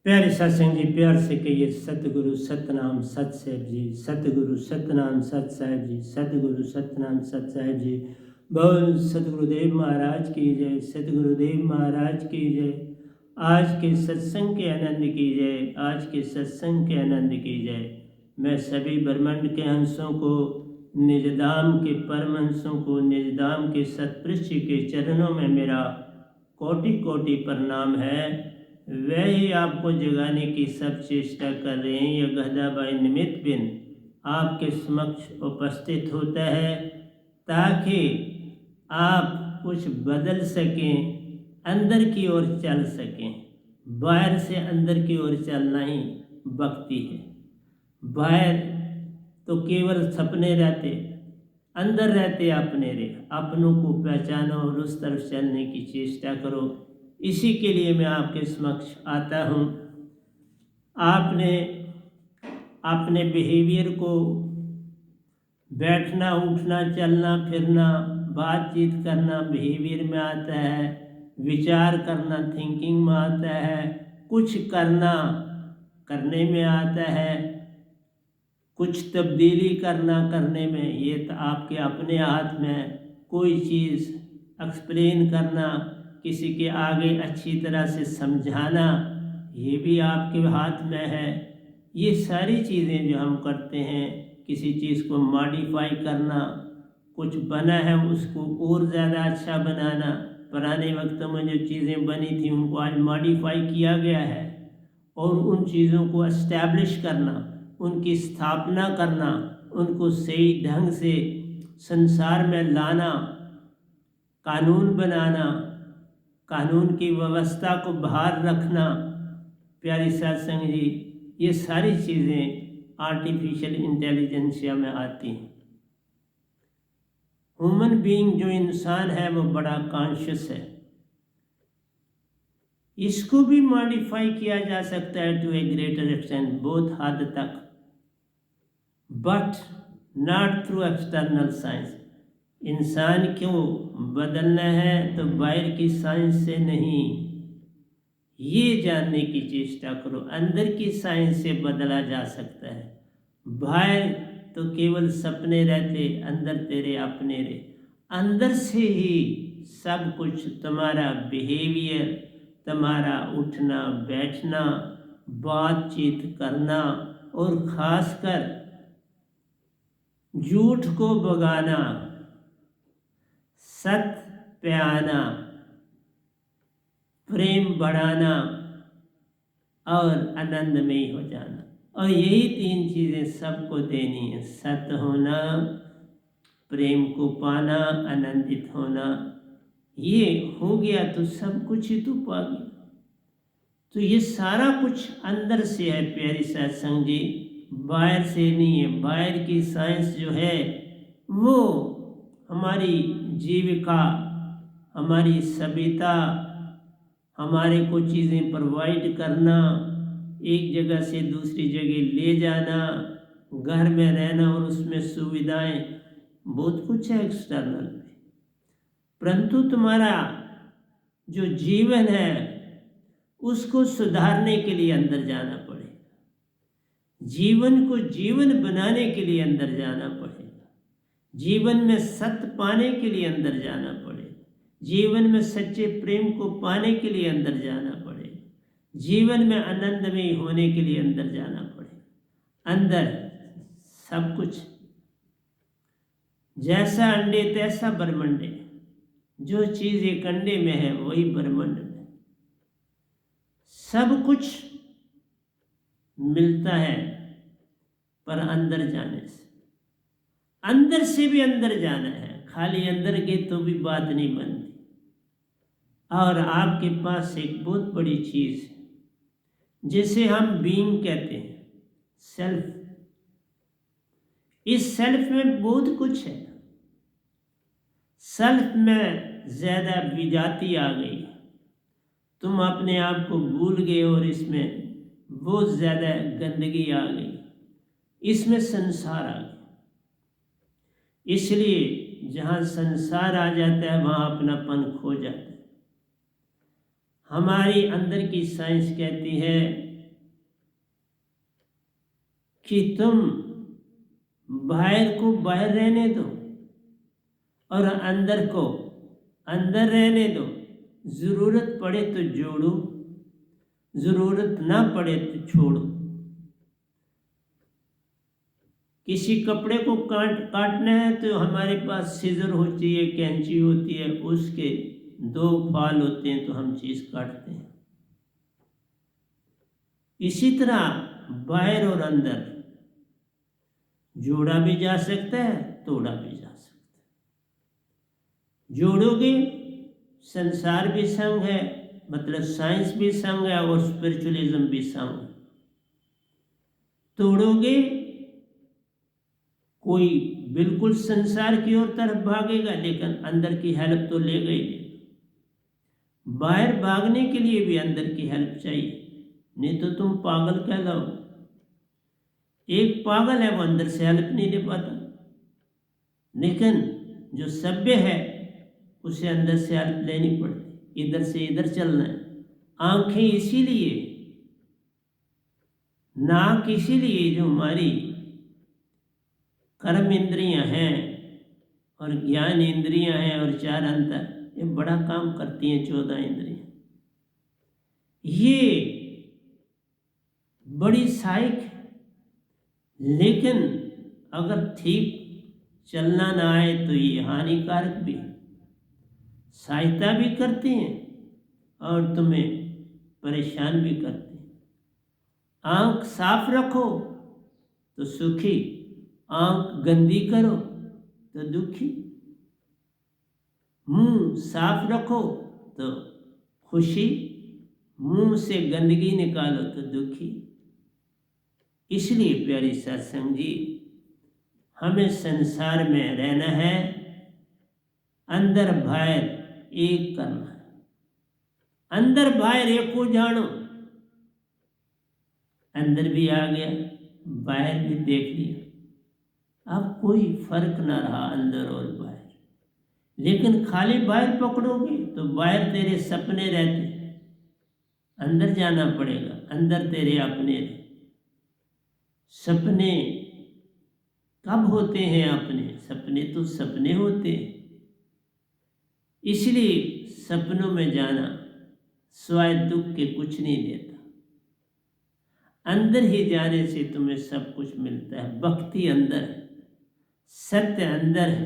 प्यारे सत्संग जी, प्यार से कहिए सतगुरु सतनाम सत साहिब जी, सतगुरु सतनाम सत साहिब जी, सतगुरु सतनाम सत साहिब जी। बोल सतगुरुदेव महाराज की जय, सतगुरुदेव महाराज की जय। आज के सत्संग के आनंद की जय, आज के सत्संग के आनंद की जय। मैं सभी ब्रह्मांड के हंसों को, निजधाम के परम हंसों को, निजधाम के सतपुरुष के चरणों में मेरा कोटि कोटि प्रणाम है। वह ही आपको जगाने की सब चेष्टा कर रहे हैं। यह गहदाबाई निमित्त बिन आपके समक्ष उपस्थित होता है ताकि आप कुछ बदल सकें, अंदर की ओर चल सकें। बाहर से अंदर की ओर चलना ही भक्ति है। बाहर तो केवल सपने रहते, अंदर रहते अपने रे। अपनों को पहचानो और उस तरफ चलने की चेष्टा करो। इसी के लिए मैं आपके समक्ष आता हूँ। आपने अपने बिहेवियर को, बैठना उठना चलना फिरना बातचीत करना बिहेवियर में आता है, विचार करना थिंकिंग में आता है, कुछ करना करने में आता है, कुछ तब्दीली करना करने में, ये तो आपके अपने हाथ में है। कोई चीज़ एक्सप्लेन करना, किसी के आगे अच्छी तरह से समझाना, ये भी आपके हाथ में है। ये सारी चीज़ें जो हम करते हैं, किसी चीज़ को मॉडिफाई करना, कुछ बना है उसको और ज़्यादा अच्छा बनाना। पुराने वक्तों में जो चीज़ें बनी थी उनको आज मॉडिफाई किया गया है, और उन चीज़ों को एस्टैब्लिश करना, उनकी स्थापना करना, उनको सही ढंग से संसार में लाना, कानून बनाना, कानून की व्यवस्था को बाहर रखना। प्यारी सत्संग जी, ये सारी चीज़ें आर्टिफिशियल इंटेलिजेंसिया में आती हैं। ह्यूमन बीइंग जो इंसान है वो बड़ा कॉन्शियस है। इसको भी मॉडिफाई किया जा सकता है टू ए ग्रेटर एक्सटेंट, बहुत हद तक, but not through external science. इंसान क्यों बदलना है तो बाहर की साइंस से नहीं, ये जानने की चेष्टा करो। अंदर की साइंस से बदला जा सकता है। बाहर तो केवल सपने रहते, अंदर तेरे अपने रे। अंदर से ही सब कुछ, तुम्हारा बिहेवियर, तुम्हारा उठना बैठना, बातचीत करना, और खासकर झूठ को भगाना, सत्य पे आना, प्रेम बढ़ाना और आनंदमय हो जाना। और यही तीन चीज़ें सबको देनी है। सत्य होना, प्रेम को पाना, आनंदित होना। ये हो गया तो सब कुछ ही तो पा गया। तो ये सारा कुछ अंदर से है प्यारी सत्संग जी, बाहर से नहीं है। बाहर की साइंस जो है वो हमारी जीविका, हमारी सभ्यता, हमारे को चीज़ें प्रोवाइड करना, एक जगह से दूसरी जगह ले जाना, घर में रहना और उसमें सुविधाएं, बहुत कुछ है एक्सटर्नल में। परंतु तुम्हारा जो जीवन है उसको सुधारने के लिए अंदर जाना पड़ेगा। जीवन को जीवन बनाने के लिए अंदर जाना पड़ेगा। जीवन में सत्य पाने के लिए अंदर जाना पड़ेगा। जीवन में सच्चे प्रेम को पाने के लिए अंदर जाना पड़ेगा। जीवन में आनंदमय होने के लिए अंदर जाना पड़ेगा। अंदर सब कुछ, जैसा अंडे तैसा ब्रह्मांड है। जो चीज़ एक अंडे में है वही ब्रह्मांड में। सब कुछ मिलता है पर अंदर जाने से। अंदर से भी अंदर जाना है, खाली अंदर के तो भी बात नहीं बनती। और आपके पास एक बहुत बड़ी चीज़ है जिसे हम बीइंग कहते हैं, सेल्फ। इस सेल्फ में बहुत कुछ है। सेल्फ में ज़्यादा विजाती आ गई, तुम अपने आप को भूल गए और इसमें बहुत ज़्यादा गंदगी आ गई, इसमें संसार आ गया। इसलिए जहाँ संसार आ जाता है वहाँ अपनापन खो जाता है। हमारी अंदर की साइंस कहती है कि तुम बाहर को बाहर रहने दो और अंदर को अंदर रहने दो। ज़रूरत पड़े तो जोड़ो, ज़रूरत ना पड़े तो छोड़ो। किसी कपड़े को काटना है तो हमारे पास सीजर होती है, कैंची होती है, उसके 2 फाल होते हैं तो हम चीज़ काटते हैं। इसी तरह बाहर और अंदर जोड़ा भी जा सकता है, तोड़ा भी जा सकता है। जोड़ोगे, संसार भी संग है, मतलब साइंस भी संग है और स्पिरिचुअलिज्म भी संग है। तोड़ोगे, कोई बिल्कुल संसार की ओर तरफ भागेगा लेकिन अंदर की हेल्प तो लेगा ही लेगा। बाहर भागने के लिए भी अंदर की हेल्प चाहिए, नहीं तो तुम पागल कहलाओ। एक पागल है, वो अंदर से हेल्प नहीं दे पाता, लेकिन जो सभ्य है उसे अंदर से हेल्प लेनी पड़ती, इधर से इधर चलना है। आंखें इसीलिए, नाक इसीलिए, जो हमारी कर्म इंद्रियां हैं और ज्ञान इंद्रियां हैं और 4 अंतर, ये बड़ा काम करती हैं। 14 इंद्रियां, ये बड़ी सहायक है, लेकिन अगर ठीक चलना ना आए तो ये हानिकारक भी है। सहायता भी करती हैं और तुम्हें परेशान भी करती हैं। आंख साफ रखो तो सुखी, आंख गंदी करो तो दुखी। मुंह साफ रखो तो खुशी, मुंह से गंदगी निकालो तो दुखी। इसलिए प्यारी सत्संग जी, हमें संसार में रहना है, अंदर बाहर एक करना है। अंदर बाहर एक को जानो। अंदर भी आ गया, बाहर भी देख लिया, अब कोई फर्क ना रहा अंदर और बाहर। लेकिन खाली बाहर पकड़ोगे तो बाहर तेरे सपने रहते, अंदर जाना पड़ेगा। अंदर तेरे अपने रहे। सपने कब होते हैं अपने? सपने तो सपने होते हैं। इसलिए सपनों में जाना स्वाय दुख के कुछ नहीं देता। अंदर ही जाने से तुम्हें सब कुछ मिलता है। भक्ति अंदर है, सत्य अंदर है,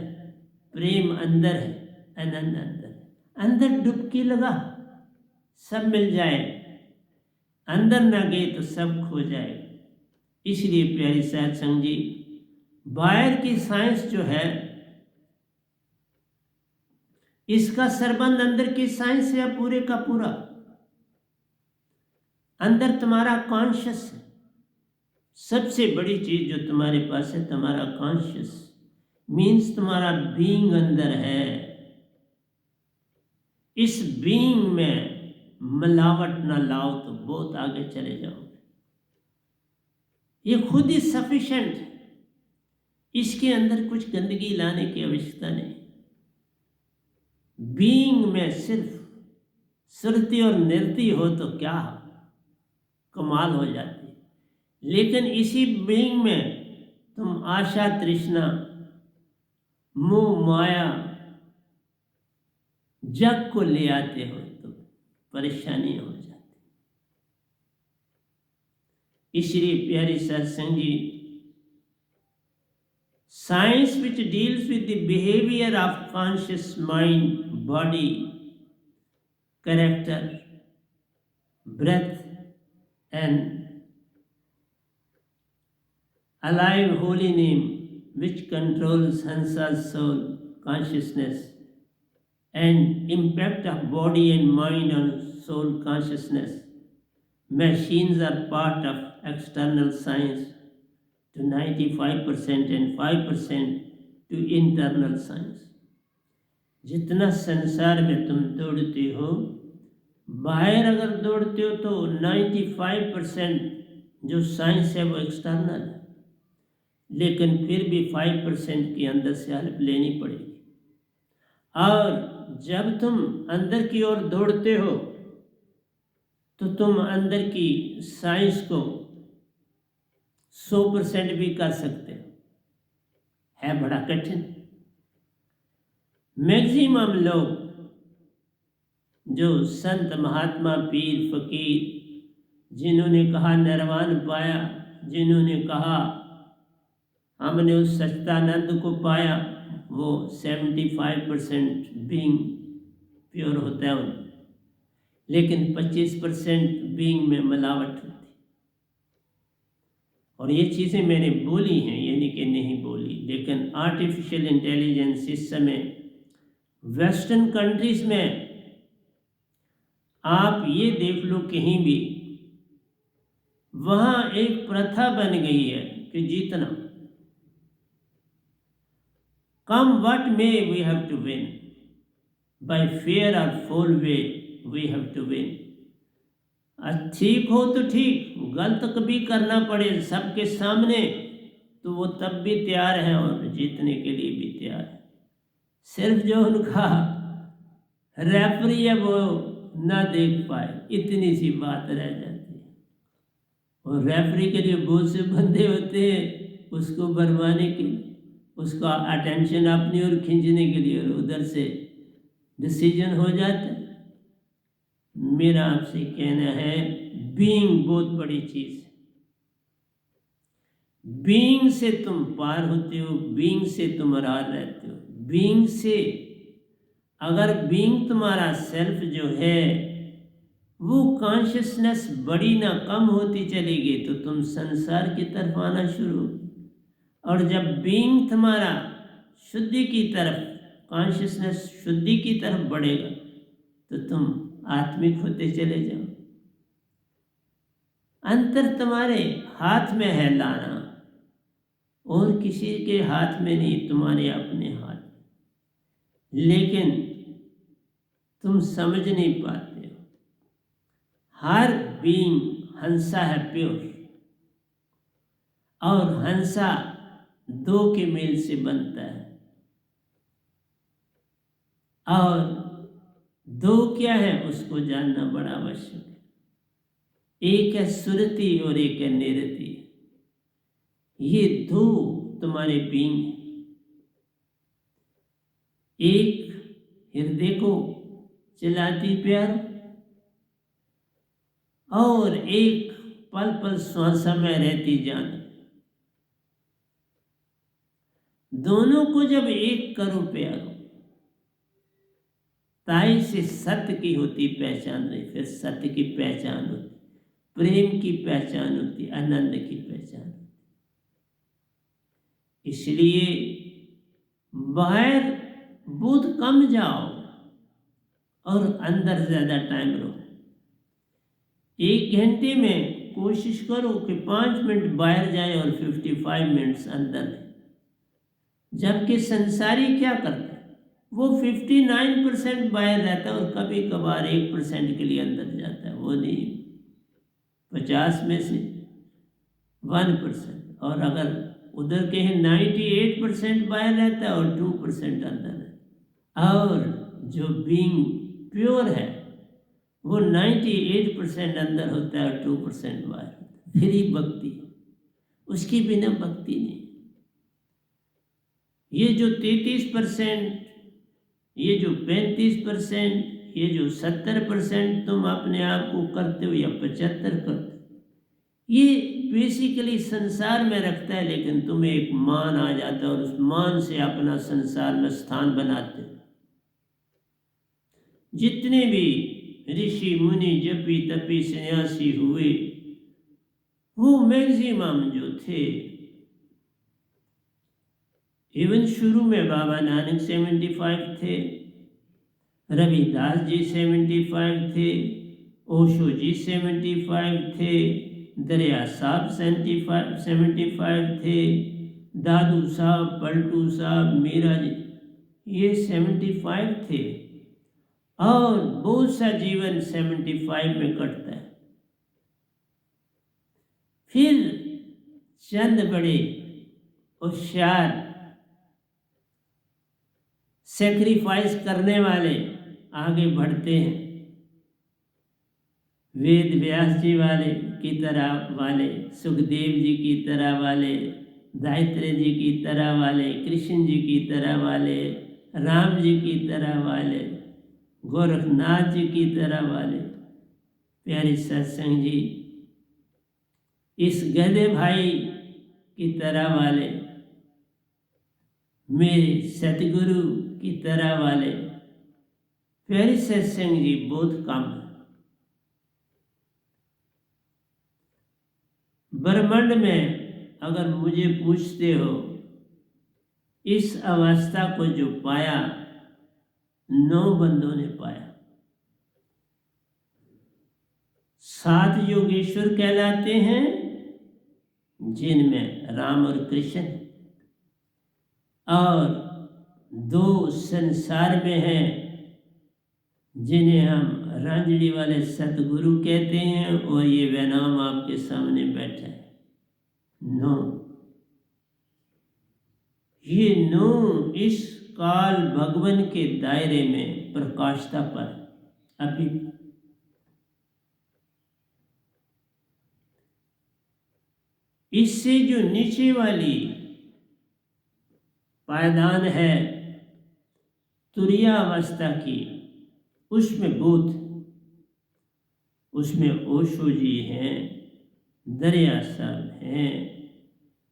प्रेम अंदर है, आनंद अंदर है। अंदर डुबकी लगा, सब मिल जाए। अंदर ना गए तो सब खो जाए। इसलिए प्यारी सत्संग जी, बाहर की साइंस जो है, इसका संबंध अंदर की साइंस से है पूरे का पूरा। अंदर तुम्हारा कॉन्शियस है। सबसे बड़ी चीज जो तुम्हारे पास है, तुम्हारा कॉन्शियस, मीन्स तुम्हारा बीइंग अंदर है। इस बीइंग में मिलावट ना लाओ तो बहुत आगे चले जाओगे। ये खुद ही सफिशिएंट है, इसके अंदर कुछ गंदगी लाने की आवश्यकता नहीं। बीइंग में सिर्फ सुरती और निरती हो तो क्या कमाल हो जाती है। लेकिन इसी बीइंग में तुम आशा, तृष्णा, मोह, माया, जग को ले आते हो तो परेशानी हो जाती। इसलिए प्यारी सत्संग जी, science which deals with the behavior of conscious mind, body, character, breath and alive holy name which controls Hansa's soul consciousness and impact of body and mind on soul consciousness. Machines are part of external science to 95% and 5% to internal science. जितना संसार में तुम दौड़ते हो, बाहर अगर दौड़ते हो तो 95% जो साइंस है वो एक्सटर्नल है, लेकिन फिर भी 5% की अंदर से हेल्प लेनी पड़ेगी। और जब तुम अंदर की ओर दौड़ते हो तो तुम अंदर की साइंस को 100% भी कर सकते हो, है बड़ा कठिन। मैक्सिमम लोग जो संत महात्मा पीर फकीर जिन्होंने कहा निर्वाण पाया, जिन्होंने कहा हमने उस सच्चिदानंद को पाया, वो 75% बीइंग प्योर होता है उनमें, लेकिन 25% बीइंग में मिलावट होती। और ये चीज़ें मैंने बोली हैं, यानी कि नहीं बोली, लेकिन आर्टिफिशियल इंटेलिजेंस इस समय वेस्टर्न कंट्रीज में आप ये देख लो कहीं भी, वहाँ एक प्रथा बन गई है कि जीतना, come what may we have to win, by fair और foul way we have to win. ठीक हो तो ठीक, गलत कभी करना पड़े सबके सामने तो वो तब भी तैयार है और जीतने के लिए भी तैयार है। सिर्फ जो उनका रेफरी है वो ना देख पाए, इतनी सी बात रह जाती है। और रेफरी के लिए बहुत से बंदे होते हैं उसको बरवाने के लिए, उसका अटेंशन अपनी ओर खींचने के लिए, और उधर से डिसीजन हो जाता है। मेरा आपसे कहना है बीइंग बहुत बड़ी चीज़ है। बीइंग से तुम पार होते हो, बीइंग से तुम आराध रहते हो। बीइंग से, अगर बीइंग तुम्हारा सेल्फ जो है वो कॉन्शियसनेस बड़ी ना कम होती चलेगी तो तुम संसार की तरफ आना शुरू हो। और जब बीइंग तुम्हारा शुद्धि की तरफ, कॉन्शियसनेस शुद्धि की तरफ बढ़ेगा तो तुम आत्मिक होते चले जाओ। अंतर तुम्हारे हाथ में है लाना, और किसी के हाथ में नहीं, तुम्हारे अपने हाथ में। लेकिन तुम समझ नहीं पाते हो, हर बीइंग हंसा है प्योर, और हंसा दो के मेल से बनता है। और दो क्या है उसको जानना बड़ा आवश्यक है। एक है सुरति और एक है निरति। ये दो तुम्हारे बीइंग है। एक हृदय को चलाती प्यार, और एक पल पल श्वासा में रहती जान। दोनों को जब एक करो प्यारो, ताई से सत्य की होती पहचान नहीं, फिर सत्य की पहचान होती, प्रेम की पहचान होती, आनंद की पहचान होती। इसलिए बाहर बहुत कम जाओ और अंदर ज्यादा टाइम रहो। 1 घंटे में कोशिश करो कि 5 मिनट बाहर जाए और 55 मिनट्स अंदर है। जबकि संसारी क्या करता है, वो 59% बाहर रहता है और कभी कभार 1% के लिए अंदर जाता है। वो नहीं, 50 में से 1%। और अगर उधर के 98% बाहर रहता है और 2% अंदर है। और जो बीइंग प्योर है वो 98% अंदर होता है और 2% बाहर होता है। फिर ही भक्ति, उसके बिना भक्ति नहीं। ये जो 33%, ये जो 35%, ये जो 70% तुम अपने आप को करते हो या 75 करते हो, ये बेसिकली संसार में रखता है। लेकिन तुम्हें एक मान आ जाता है और उस मान से अपना संसार में स्थान बनाते हो। जितने भी ऋषि मुनि जपी तपी सन्यासी हुए, वो मैक्सिमम जो थे, इवन शुरू में बाबा नानक 75 थे, रविदास जी 75 थे, ओशो जी 75 थे, दरिया साहब 75 थे, दादू साहब, पलटू साहब, मीरा जी, ये 75 थे। और बहुत सा जीवन 75 में कटता है। फिर चंद बड़े होशियार सेक्रीफाइस करने वाले आगे बढ़ते हैं। वेद व्यास जी वाले की तरह वाले, सुखदेव जी की तरह वाले, दायित्रे जी की तरह वाले, कृष्ण जी की तरह वाले, राम जी की तरह वाले, गोरखनाथ जी की तरह वाले। प्यारे सत्संग जी, इस गधे भाई की तरह वाले, मेरे सतगुरु की तरह वाले, प्यारे सत्संग जी बहुत कम है। ब्रह्मांड में अगर मुझे पूछते हो, इस अवस्था को जो पाया 9 बंदों ने पाया। 7 योगेश्वर कहलाते हैं, जिनमें राम और कृष्ण, और 2 संसार में हैं, जिन्हें हम रांझड़ी वाले सतगुरु कहते हैं, और ये वे नाम आपके सामने बैठा है। 9, ये 9 इस काल भगवान के दायरे में प्रकाशता पर अभी इससे जो नीचे वाली पायदान है तुरिया अवस्था की, उसमें बुद्ध, उसमें ओशो जी हैं, दरिया साहब हैं,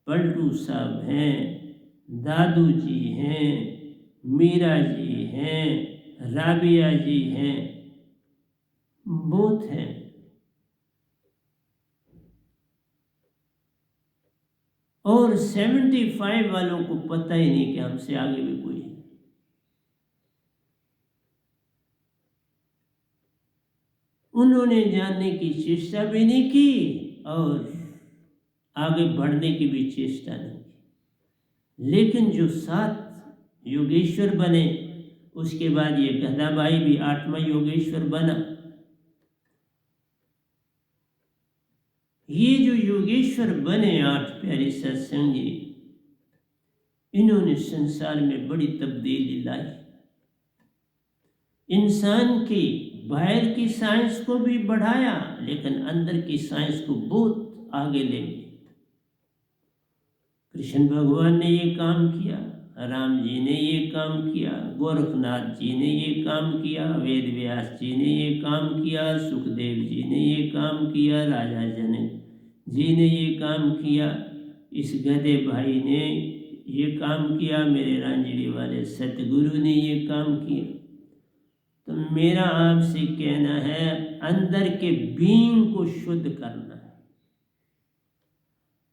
पलटू साहब हैं, दादू जी हैं, मीरा जी हैं, राबिया जी हैं, बहुत हैं। और 75 वालों को पता ही नहीं कि हमसे आगे भी कोई है। उन्होंने जानने की चेष्टा भी नहीं की और आगे बढ़ने की भी चेष्टा नहीं की। लेकिन जो 7 योगेश्वर बने, उसके बाद ये गदाबाई भी 8वां योगेश्वर बना। ये जो योगेश्वर बने 8 प्यारे सत्संग जी, इन्होंने संसार में बड़ी तब्दीली लाई। इंसान की बाहर की साइंस को भी बढ़ाया, लेकिन अंदर की साइंस को बहुत आगे ले गए। कृष्ण भगवान ने ये काम किया, राम जी ने ये काम किया, गोरखनाथ जी ने ये काम किया, वेद व्यास जी ने ये काम किया, सुखदेव जी ने ये काम किया, राजा जनक जी ने ये काम किया, इस गधे भाई ने ये काम किया, मेरे रांझड़ी वाले सतगुरु ने ये काम किया। तो मेरा आपसे कहना है, अंदर के बीइंग को शुद्ध करना है।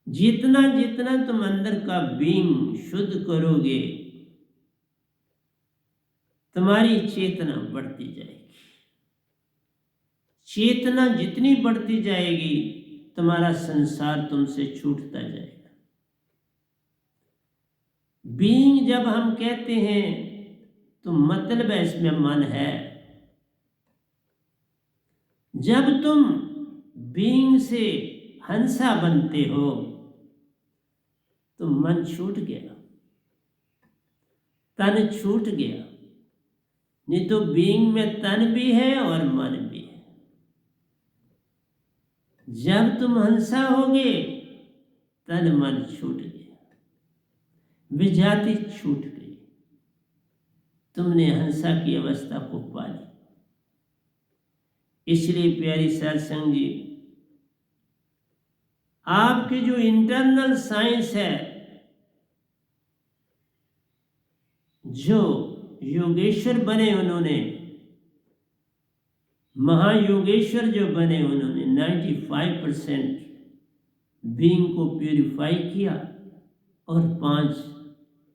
जितना जितना तुम अंदर का बीइंग शुद्ध करोगे, तुम्हारी चेतना बढ़ती जाएगी। चेतना जितनी बढ़ती जाएगी, तुम्हारा संसार तुमसे छूटता जाएगा। बीइंग जब हम कहते हैं तो मतलब है इसमें मन है। जब तुम बीइंग से हंसा बनते हो तो मन छूट गया, तन छूट गया। नहीं तो बीइंग में तन भी है और मन भी है। जब तुम हंसा होगे, तन मन छूट गया, विजाति छूट गई, तुमने हंसा की अवस्था को पा ली। इसलिए प्यारी सत्संग जी, आपकी जो इंटरनल साइंस है, जो योगेश्वर बने उन्होंने, महायोगेश्वर जो बने उन्होंने 95% बीइंग को प्यूरिफाई किया और 5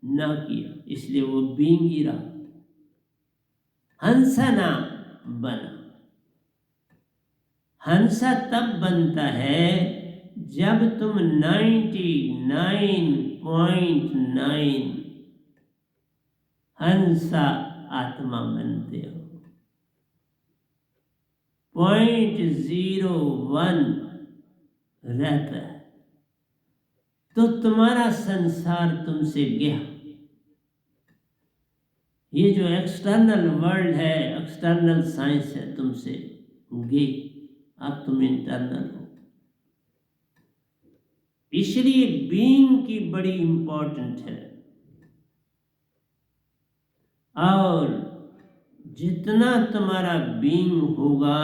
ना किया, इसलिए वो बीइंग ही रहा, हंसा ना बना। हंसा तब बनता है जब तुम 99.9 हंसा आत्मा बनते हो। 0.01 रहता है तो तुम्हारा संसार तुमसे गया। ये जो एक्सटर्नल वर्ल्ड है, एक्सटर्नल साइंस है, तुमसे गई। अब तुम इंटरनल हो। इसलिए बीइंग की बड़ी इंपॉर्टेंट है। और जितना तुम्हारा बीइंग होगा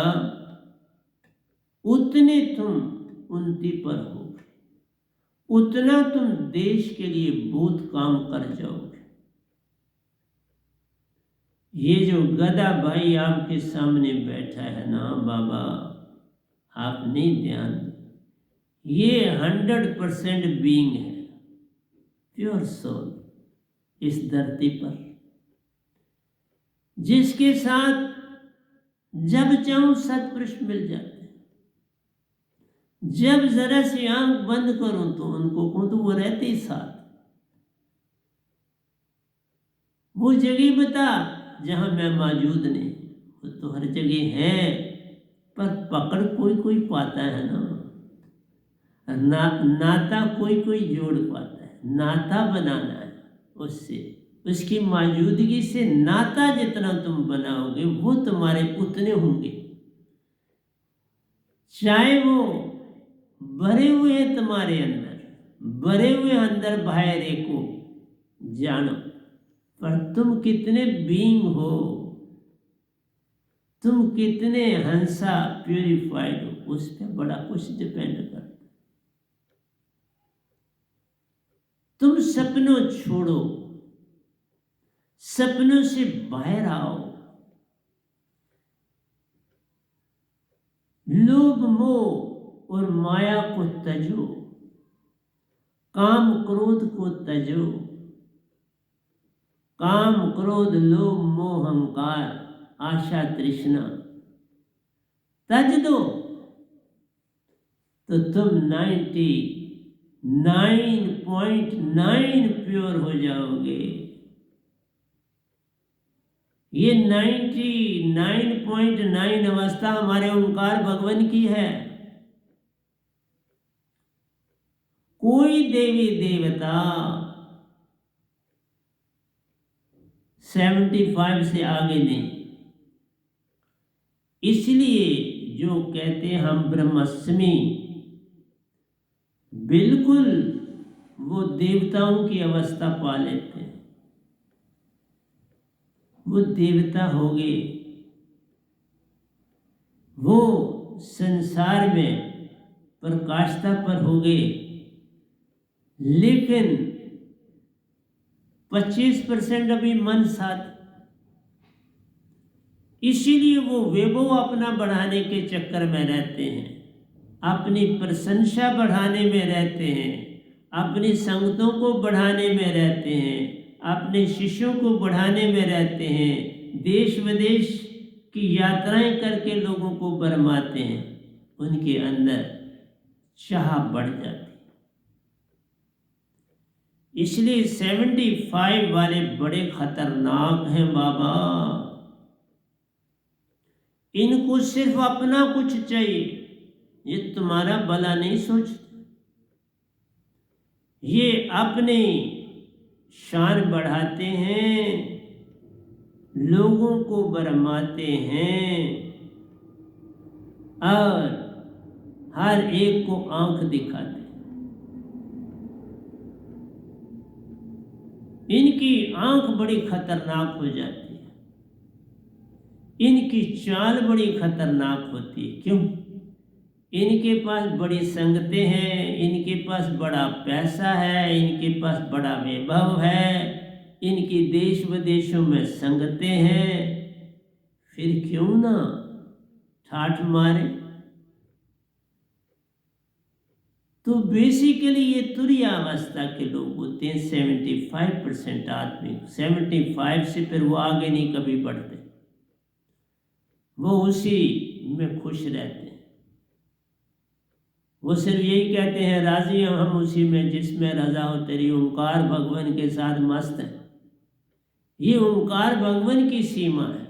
उतने तुम उन्नति पर होगे, उतना तुम देश के लिए बहुत काम कर जाओगे। ये जो गधा भाई आपके सामने बैठा है ना बाबा, आप नहीं ध्यान दो, ये 100% बीइंग है, प्योर सोल इस धरती पर, जिसके साथ जब चाहूं सत्पुरुष मिल जाते हैं। जब जरा सी आंख बंद करूं तो उनको कहूं तो वो रहते ही साथ। वो जगह बता जहां मैं मौजूद नहीं, वो तो हर जगह है, पर पकड़ कोई कोई पाता है ना, नाता कोई कोई जोड़ पाता है। नाता बनाना है उससे, उसकी मौजूदगी से नाता जितना तुम बनाओगे वो तुम्हारे उतने होंगे। चाहे वो भरे हुए हैं तुम्हारे अंदर, भरे हुए अंदर बाहर एको जानो, पर तुम कितने बीइंग हो, तुम कितने हंसा प्यूरिफाइड हो, उस पर बड़ा कुछ डिपेंड करता है। तुम सपनों छोड़ो, सपनों से बाहर आओ, लोभ मोह और माया को तजो, काम क्रोध को तजो, काम क्रोध लोभ मोह अहंकार आशा तृष्णा तज दो, तो तुम 99.9 प्योर हो जाओगे। ये 99.9 अवस्था हमारे ओंकार भगवान की है। कोई देवी देवता 75 से आगे नहीं। इसलिए जो कहते हैं हम ब्रह्मस्मि, बिल्कुल वो देवताओं की अवस्था पा लेते हैं, वो देवता हो गए, वो संसार में प्रकाशता पर हो गए, लेकिन 25% अभी मन साथ। इसीलिए वो वैभव अपना बढ़ाने के चक्कर में रहते हैं, अपनी प्रशंसा बढ़ाने में रहते हैं, अपनी संगतों को बढ़ाने में रहते हैं, अपने शिष्यों को बढ़ाने में रहते हैं, देश विदेश की यात्राएं करके लोगों को बरमाते हैं। उनके अंदर चाह बढ़ जाती। इसलिए 75 वाले बड़े खतरनाक हैं बाबा। इनको सिर्फ अपना कुछ चाहिए, ये तुम्हारा भला नहीं सोचते। ये अपनी शान बढ़ाते हैं, लोगों को बरमाते हैं और हर एक को आंख दिखाते हैं। इनकी आंख बड़ी खतरनाक हो जाती है, इनकी चाल बड़ी खतरनाक होती है। क्यों? इनके पास बड़ी संगतें हैं, इनके पास बड़ा पैसा है, इनके पास बड़ा वैभव है, इनकी देश विदेशों में संगतें हैं। फिर क्यों ना ठाठ मारे। तो बेसिकली ये तुरीय अवस्था के लोग होते हैं 75% आदमी। 75 से फिर वो आगे नहीं कभी बढ़ते, वो उसी में खुश रहते हैं। वो सिर्फ यही कहते हैं राजी हम उसी में जिसमें रजा हो तेरी। ओंकार भगवान के साथ मस्त है। ये ओंकार भगवान की सीमा है।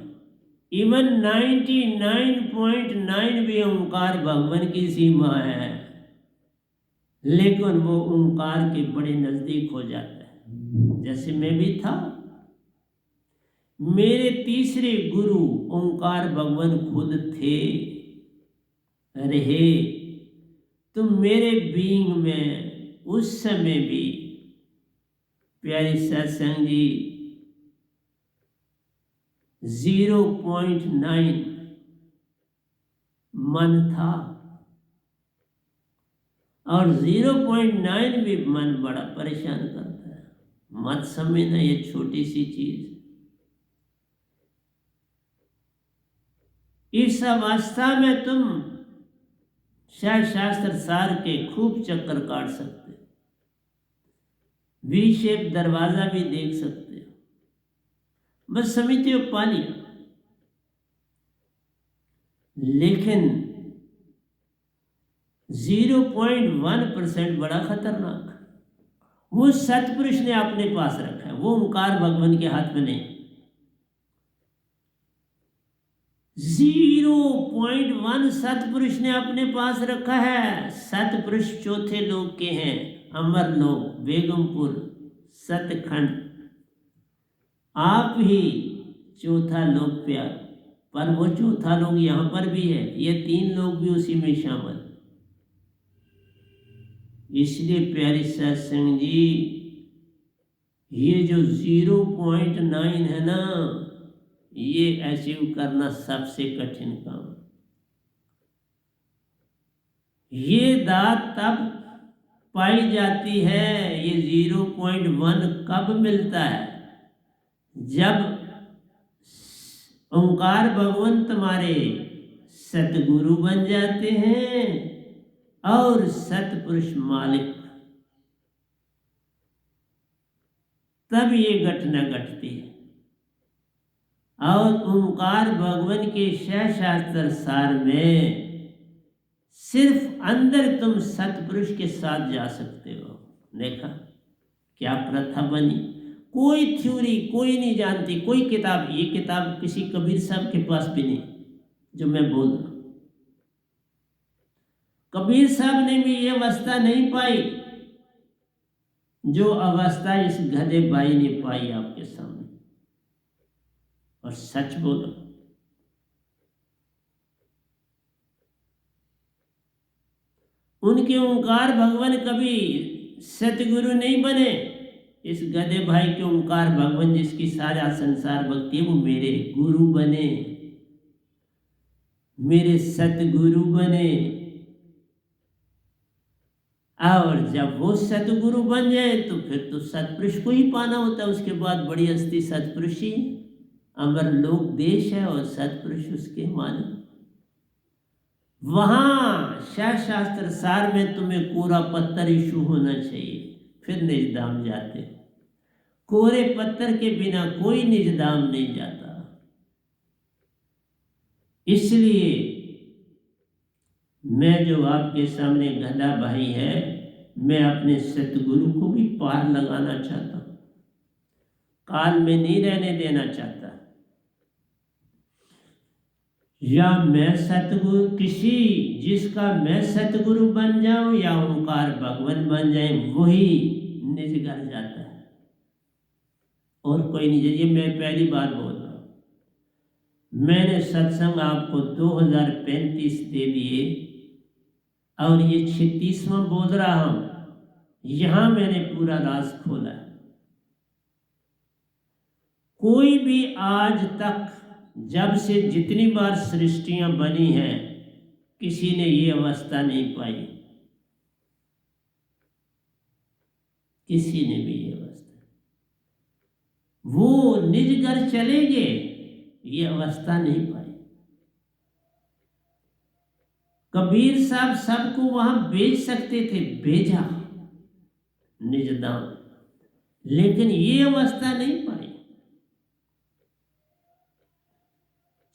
इवन 99.9 भी ओंकार भगवान की सीमा है, लेकिन वो ओंकार के बड़े नजदीक हो जाता है। जैसे मैं भी था, मेरे तीसरे गुरु ओंकार भगवान खुद थे। रहे, तुम मेरे बीइंग में उस समय भी प्यारे सत्संग जी 0.9 मन था, और 0.9 भी मन बड़ा परेशान करता है। मत समझना ये छोटी सी चीज। इस अवस्था में तुम शायद शास्त्र सार के खूब चक्कर काट सकते हो, वी शेप दरवाजा भी देख सकते हो, बस समझते हो पा लिया। लेकिन 0.1% बड़ा खतरनाक, वो सतपुरुष ने अपने पास रखा है, वो ओंकार भगवान के हाथ में नहीं। 0.1 सतपुरुष ने अपने पास रखा है। सतपुरुष चौथे लोक के हैं, अमर लोक, बेगमपुर, सतखंड। आप ही चौथा लोक पे, पर वो चौथा लोक यहां पर भी है, ये 3 लोग भी उसी में शामिल। इसलिए प्यारी सत्संग जी, ये जो 0.9 है ना, ये अचीव करना सबसे कठिन काम। ये दात तब पाई जाती है, ये 0.1 कब मिलता है? जब ओंकार भगवान तुम्हारे सतगुरु बन जाते हैं और सतपुरुष मालिक, तब ये घटना घटती है। और ओंकार भगवान के शास्त्र सार में सिर्फ अंदर तुम सतपुरुष के साथ जा सकते हो। देखा क्या प्रथा बनी? कोई थ्योरी कोई नहीं जानती, कोई किताब, ये किताब किसी कबीर साहब के पास भी नहीं जो मैं बोल रहा हूं। कबीर साहब ने भी ये अवस्था नहीं पाई जो अवस्था इस गधे भाई ने पाई आपके सामने। और सच बोलो, उनके ओंकार भगवान कभी सतगुरु नहीं बने। इस गधे भाई के ओंकार भगवान जिसकी सारा संसार भक्ति है, वो मेरे गुरु बने, मेरे सतगुरु बने। और जब वो सतगुरु बन जाए तो फिर तो सतपुरुष को ही पाना होता है। उसके बाद बड़ी हस्ती सतपुरुष ही, अमर लोक देश है और सतपुरुष उसके मालिक। वहां शास्त्र सार में तुम्हें कोरा पत्थर इशू होना चाहिए, फिर निजधाम जाते। कोरे पत्थर के बिना कोई निजधाम नहीं जाता। इसलिए मैं जो आपके सामने गधा भाई है, मैं अपने सतगुरु को भी पार लगाना चाहता हूं, काल में नहीं रहने देना चाहता। या मैं सतगुरु किसी जिसका मैं सतगुरु बन जाऊं या ओंकार भगवान बन जाए, वही निज घर जाता है और कोई नहीं। ये मैं पहली बार बोल रहा हूं। मैंने सत्संग आपको 2035 दे दिए और ये 36वां बोल रहा हूं। यहां मैंने पूरा राज खोला है। कोई भी आज तक, जब से जितनी बार सृष्टियां बनी हैं, किसी ने ये अवस्था नहीं पाई, किसी ने भी ये अवस्था। वो निज घर चलेंगे, ये अवस्था नहीं पाई। कबीर साहब सबको वहां भेज सकते थे, भेजा निजधाम, लेकिन ये अवस्था नहीं पाई।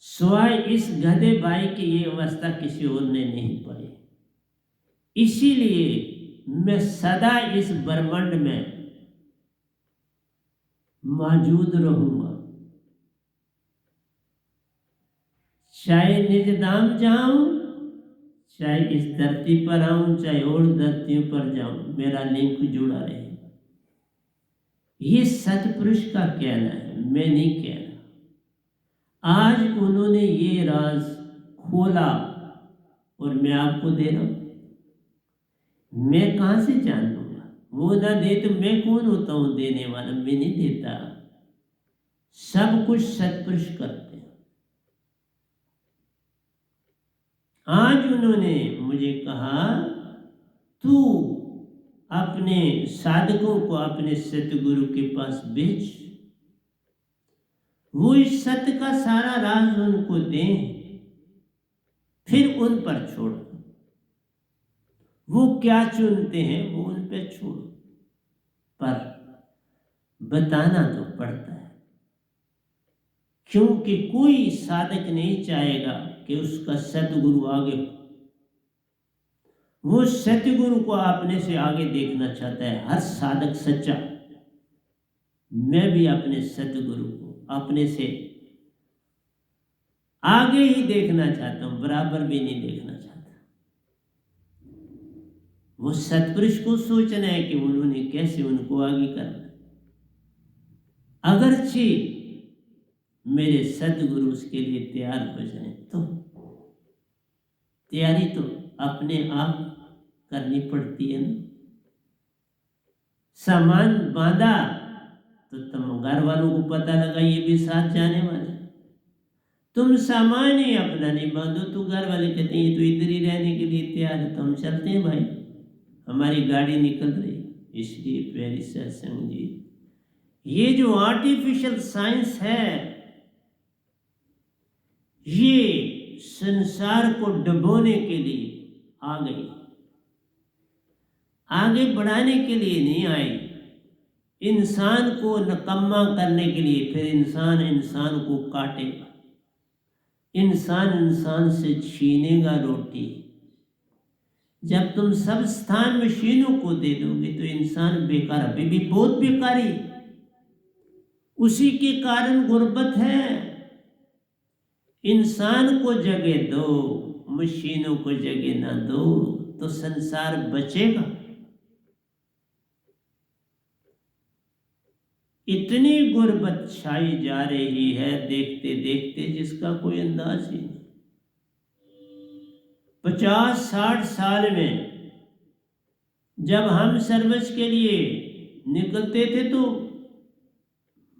स्वाय इस गधे भाई की ये अवस्था किसी और ने नहीं पाई। इसीलिए मैं सदा इस ब्रह्मांड में मौजूद रहूंगा, चाहे निजधाम जाऊं, चाहे इस धरती पर आऊं, चाहे और धरतियों पर जाऊं, मेरा लिंक जुड़ा रहे। ये सतपुरुष का कहना है, मैं नहीं कहना। आज उन्होंने ये राज खोला और मैं आपको दे रहा हूं, मैं कहां से जान लूंगा? वो ना दे तो मैं कौन होता हूं देने वाला? मैं नहीं देता, सब कुछ सत्पुरुष करते हैं। आज उन्होंने मुझे कहा, तू अपने साधकों को अपने सतगुरु के पास भेज, वो इस सत्य का सारा राज उनको दें, फिर उन पर छोड़ दो। वो क्या चुनते हैं वो उन पर छोड़ो, पर बताना तो पड़ता है, क्योंकि कोई साधक नहीं चाहेगा कि उसका सतगुरु आगे हो। वो सतगुरु को अपने से आगे देखना चाहता है हर साधक सच्चा। मैं भी अपने सतगुरु को अपने से आगे ही देखना चाहता हूं, बराबर भी नहीं देखना चाहता। वो सत्पुरुष को सोचना है कि उन्होंने कैसे उनको आगे करना। अगरचे मेरे सतगुरु उसके लिए तैयार हो जाए, तो तैयारी तो अपने आप करनी पड़ती है ना। सामान बांधा तो तुम घर वालों को पता लगा ये भी साथ जाने वाले, तुम सामान ही अपना नहीं बांधो तो घर वाले कहते हैं ये तो इधर ही रहने के लिए तैयार है, तो हम चलते हैं भाई, हमारी गाड़ी निकल रही। इसलिए प्यारी सत्संग जी, ये जो आर्टिफिशियल साइंस है, ये संसार को डुबोने के लिए आ गई, आगे बढ़ाने के लिए नहीं आई, इंसान को नकम्मा करने के लिए। फिर इंसान इंसान को काटेगा, इंसान इंसान से छीनेगा रोटी। जब तुम सब स्थान मशीनों को दे दोगे तो इंसान बेकार, अभी भी बहुत बेकारी, उसी के कारण गुर्बत है। इंसान को जगह दो, मशीनों को जगह ना दो, तो संसार बचेगा। इतनी गुर्बत छाई जा रही है देखते देखते जिसका कोई अंदाज ही नहीं। 50-60 साल में जब हम सर्विस के लिए निकलते थे तो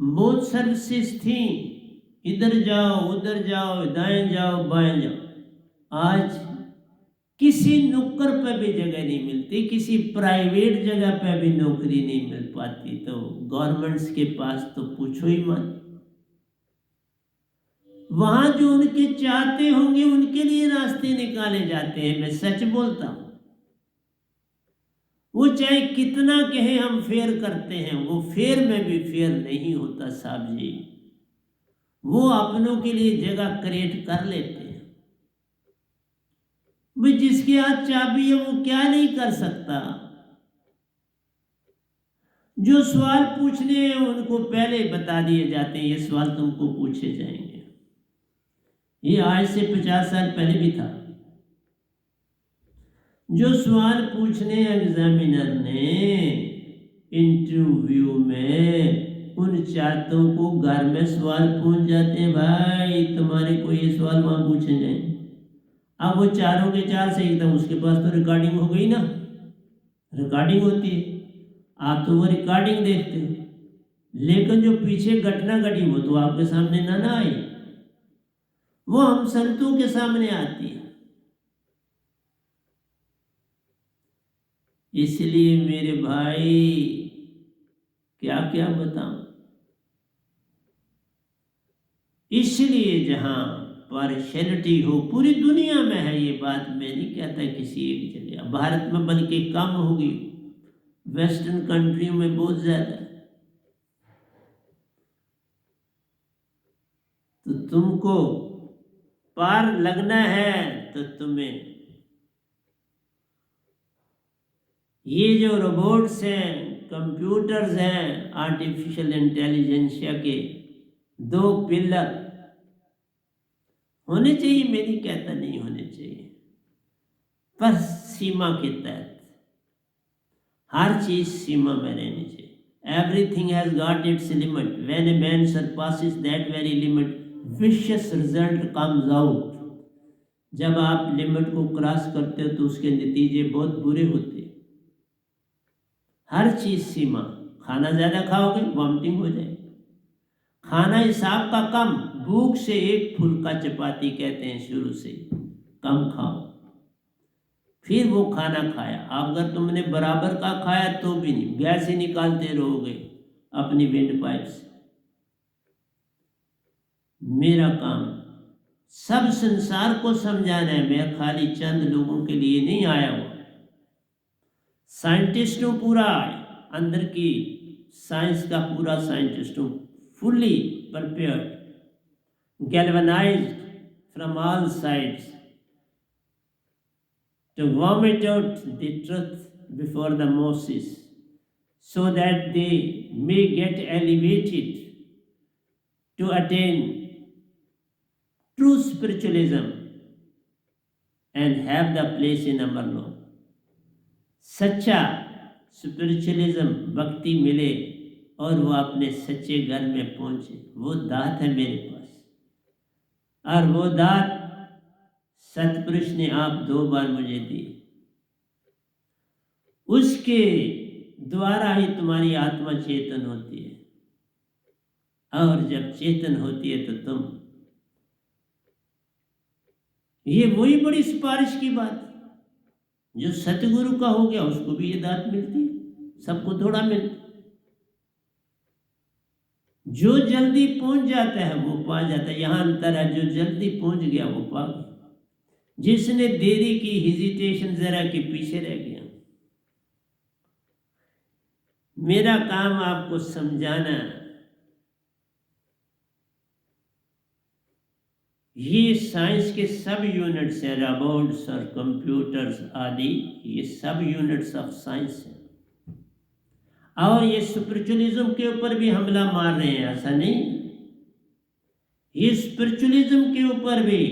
बहुत सर्विसेज थी, इधर जाओ उधर जाओ, दाएं जाओ बाएं जाओ। आज किसी नुक्कड़ पर भी जगह नहीं मिलती, किसी प्राइवेट जगह पर भी नौकरी नहीं मिल पाती, तो गवर्नमेंट्स के पास तो पूछो ही मत। वहां जो उनके चाहते होंगे उनके लिए रास्ते निकाले जाते हैं, मैं सच बोलता हूं। वो चाहे कितना कहे हम फेयर करते हैं, वो फेयर में भी फेयर नहीं होता साहब जी। वो अपनों के लिए जगह क्रिएट कर लेते हैं। भाई जिसके हाथ चाबी है वो क्या नहीं कर सकता। जो सवाल पूछने हैं उनको पहले बता दिए जाते हैं, ये सवाल तुमको पूछे जाएंगे। ये आज से 50 साल पहले भी था। जो सवाल पूछने एग्जामिनर ने इंटरव्यू में, उन छात्रों को घर में सवाल पूछ जाते हैं, भाई तुम्हारे को ये सवाल वहां पूछे जाएंगे। अब वो चारों के चार सही था, उसके पास तो रिकॉर्डिंग हो गई ना, रिकॉर्डिंग होती है, आप तो वो रिकॉर्डिंग देखते हो, लेकिन जो पीछे घटना घटी वो तो आपके सामने ना आई, वो हम संतों के सामने आती है। इसलिए मेरे भाई क्या क्या बताऊं। इसलिए जहां पार्शियलिटी हो, पूरी दुनिया में है ये बात, मैं नहीं कहता किसी एक जगह, भारत में बल्कि कम होगी, वेस्टर्न कंट्रियों में बहुत ज्यादा है। तो तुमको पार लगना है तो तुम्हें ये जो रोबोट्स हैं, कंप्यूटर्स हैं, आर्टिफिशियल इंटेलिजेंसिया के 2 पिलर होने चाहिए। मैं नहीं कहता नहीं होने चाहिए, पर सीमा के तहत हर चीज सीमा में रहनी चाहिए। Everything has got its limit, when a man surpasses that very limit, vicious result comes out. जब आप लिमिट को क्रॉस करते हो तो उसके नतीजे बहुत बुरे होते हैं। हर चीज़ सीमा। खाना ज़्यादा खाओगे वॉमिटिंग हो जाएगी। खाना हिसाब का कम, भूख से एक फुल्का चपाती कहते हैं शुरू से, कम खाओ। फिर वो खाना खाया, अगर तुमने बराबर का खाया तो भी नहीं, गैस ही निकालते रहोगे अपनी विंड पाइप से। मेरा काम सब संसार को समझाना है, मैं खाली चंद लोगों के लिए नहीं आया हुआ। साइंटिस्ट हूँ पूरा, अंदर की साइंस का पूरा साइंटिस्ट हूँ, fully prepared, galvanized from all sides to vomit out the truth before the masses so that they may get elevated to attain true spiritualism and have the place in Amarlok. सच्चा spiritualism भक्ति मिले और वो अपने सच्चे घर में पहुंचे, वो दात है मेरे पास। और वो दात सतपुरुष ने आप 2 बार मुझे दी। उसके द्वारा ही तुम्हारी आत्मा चेतन होती है, और जब चेतन होती है तो तुम, ये वही बड़ी सिफारिश की बात, जो सतगुरु का हो गया उसको भी ये दात मिलती है, सबको थोड़ा मिलती। जो जल्दी पहुंच जाता है वो पा जाता है, यहाँ अंतर है, जो जल्दी पहुंच गया वो पा गया, जिसने देरी की, हेजिटेशन जरा के पीछे रह गया। मेरा काम आपको समझाना, ये साइंस के सब यूनिट्स हैं, रोबोट्स और कंप्यूटर्स आदि, ये सब यूनिट्स ऑफ साइंस हैं। और ये स्पिरिचुअलिज्म के ऊपर भी हमला मार रहे हैं, ऐसा नहीं, ये स्पिरिचुअलिज्म के ऊपर भी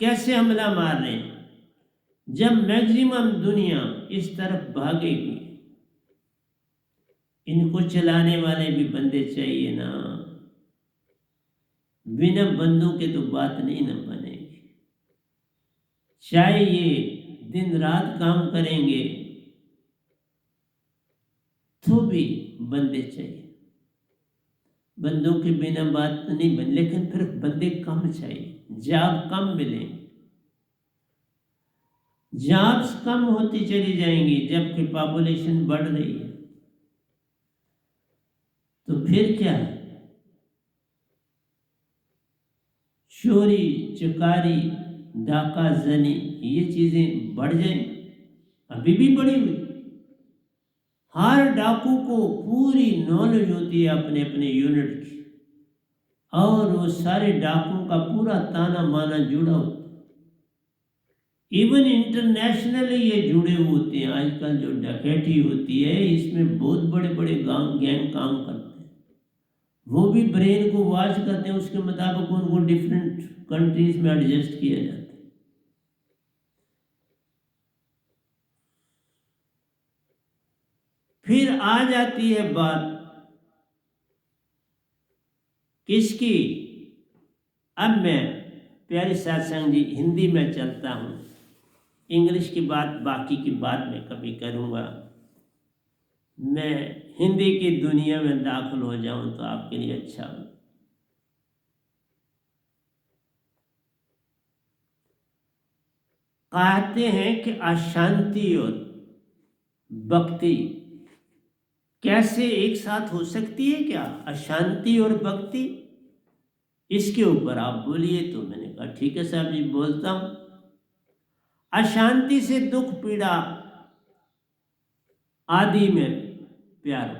कैसे हमला मार रहे हैं। जब मैक्सिमम दुनिया इस तरफ भागेगी, इनको चलाने वाले भी बंदे चाहिए ना, बिना बंदों के तो बात नहीं ना बनेगी। चाहे ये दिन रात काम करेंगे तो भी बंदे चाहिए, बंदों के बिना बात तो नहीं बन, लेकिन फिर बंदे कम चाहिए, जॉब कम मिलेंगे, जॉब्स कम होती चली जाएंगी जबकि पॉपुलेशन बढ़ रही है। तो फिर क्या है, चोरी चकारी डाका जनी ये चीजें बढ़ जाएंगी, अभी भी बढ़ी हुई। हर डाकू को पूरी नॉलेज होती है अपने अपने यूनिट की, और वो सारे डाकुओं का पूरा ताना माना जुड़ा होता है। इवन इंटरनेशनली ये जुड़े हुए होते हैं। आजकल जो डकैती होती है इसमें बहुत बड़े बड़े गैंग काम करते हैं, वो भी ब्रेन को वॉच करते हैं, उसके मुताबिक उनको डिफरेंट कंट्रीज में एडजस्ट किया जाता है। फिर आ जाती है बात किसकी, अब मैं प्यारे सत्संग जी हिंदी में चलता हूँ, इंग्लिश की बात बाकी की बात में कभी करूँगा। मैं हिंदी की दुनिया में दाखिल हो जाऊँ तो आपके लिए अच्छा हो। कहते हैं कि अशांति और भक्ति कैसे एक साथ हो सकती है, क्या अशांति और भक्ति, इसके ऊपर आप बोलिए। तो मैंने कहा ठीक है साहब जी, बोलता हूँ। अशांति से दुख पीड़ा आदि में प्यार,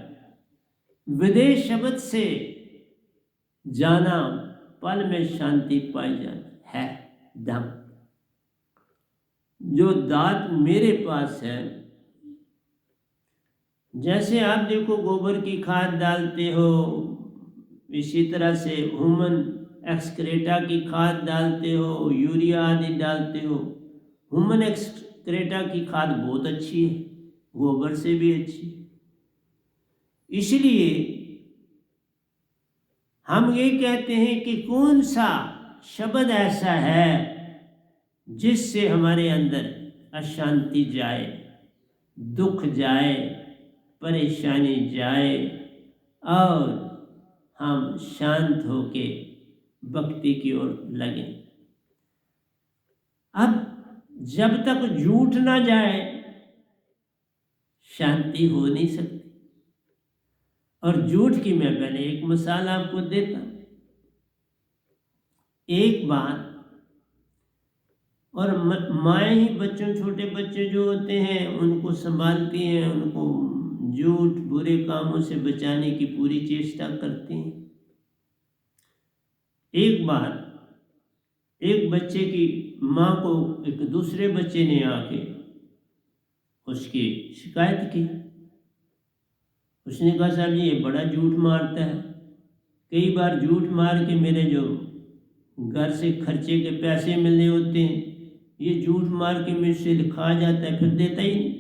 विदेश शब्द से जाना पल में शांति पाई जाती है। दम जो दात मेरे पास है, जैसे आप देखो गोबर की खाद डालते हो, इसी तरह से ह्यूमन एक्सक्रेटा की खाद डालते हो, यूरिया आदि डालते हो। ह्यूमन एक्सक्रेटा की खाद बहुत अच्छी है, गोबर से भी अच्छी। इसलिए हम ये कहते हैं कि कौन सा शब्द ऐसा है जिससे हमारे अंदर अशांति जाए, दुख जाए, परेशानी जाए और हम शांत होके भक्ति की ओर लगें। अब जब तक झूठ ना जाए शांति हो नहीं सकती। और झूठ की मैं पहले एक मिसाल आपको देता। एक बार और माएँ ही बच्चों, छोटे बच्चे जो होते हैं उनको संभालती हैं, उनको झूठ बुरे कामों से बचाने की पूरी चेष्टा करती हैं। एक बार एक बच्चे की माँ को एक दूसरे बच्चे ने आके उसकी शिकायत की। उसने कहा साहब जी ये बड़ा झूठ मारता है, कई बार झूठ मार के मेरे जो घर से खर्चे के पैसे मिलने होते हैं ये झूठ मार के मुझसे खा जाता है, फिर देता ही नहीं।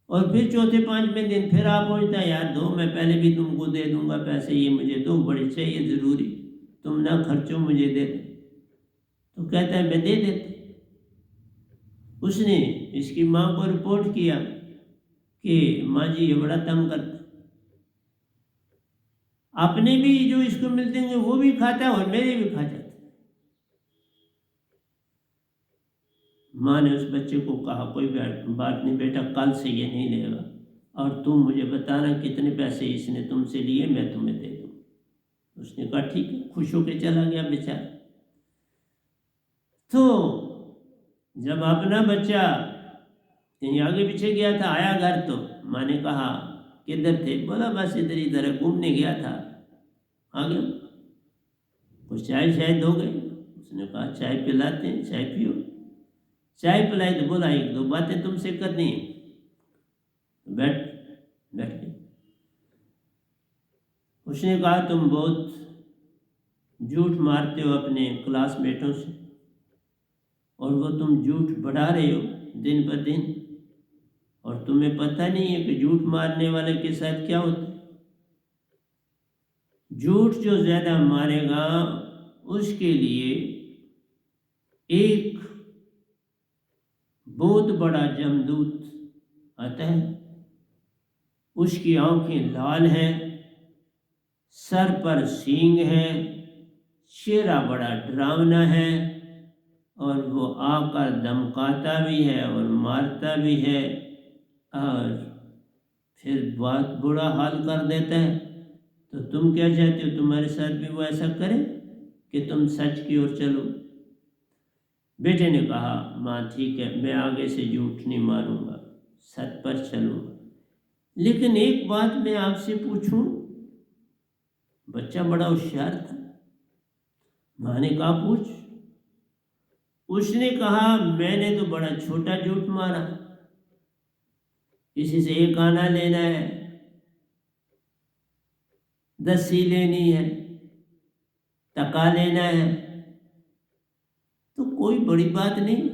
और फिर चौथे पांचवें दिन फिर आ पहुँचता है, यार दो, मैं पहले भी तुमको दे दूंगा पैसे, ये मुझे दो, बड़े चाहिए ज़रूरी, तुम ना खर्चो मुझे दे दो। तो कहता है मैं दे देता। उसने इसकी माँ को रिपोर्ट किया कि माँ जी ये बड़ा तंग करता, अपने भी जो इसको मिलते हैं वो भी खाता है और मेरे भी खा जाता है। माँ ने उस बच्चे को कहा कोई बात नहीं बेटा, कल से ये नहीं लेगा और तुम मुझे बताना कितने पैसे इसने तुमसे लिए, मैं तुम्हें दे दूँ। उसने कहा ठीक है, खुश होकर चला गया बेचारा। तो जब अपना बच्चा कहीं आगे पीछे गया था, आया घर तो माँ ने कहा किधर थे? बोला बस इधर इधर घूमने गया था, आ गया। कुछ चाय शायद हो गई। उसने कहा चाय पिलाते हैं, चाय पियो। चाय पिलाई तो बोला एक दो बातें तुमसे करनी है। बैठ गए। उसने कहा तुम बहुत झूठ मारते हो अपने क्लासमेटों से और वो तुम झूठ बढ़ा रहे हो दिन पर दिन, और तुम्हें पता नहीं है कि झूठ मारने वाले के साथ क्या होता है। झूठ जो ज़्यादा मारेगा उसके लिए एक बहुत बड़ा जमदूत आता है। उसकी आंखें लाल हैं, सर पर सींग है, चेहरा बड़ा डरावना है और वो आकर धमकाता भी है और मारता भी है और फिर बहुत बुरा हाल कर देता है। तो तुम क्या चाहते हो, तुम्हारे साथ भी वो ऐसा करे कि तुम सच की ओर चलो? बेटे ने कहा माँ ठीक है, मैं आगे से झूठ नहीं मारूंगा, सच पर चलूंगा। लेकिन एक बात मैं आपसे पूछूं। बच्चा बड़ा होशियार था। माँ ने कहा पूछ। उसने कहा मैंने तो बड़ा छोटा झूठ मारा, किसी से एक आना लेना है, 10 लेनी है, टका लेना है, तो कोई बड़ी बात नहीं।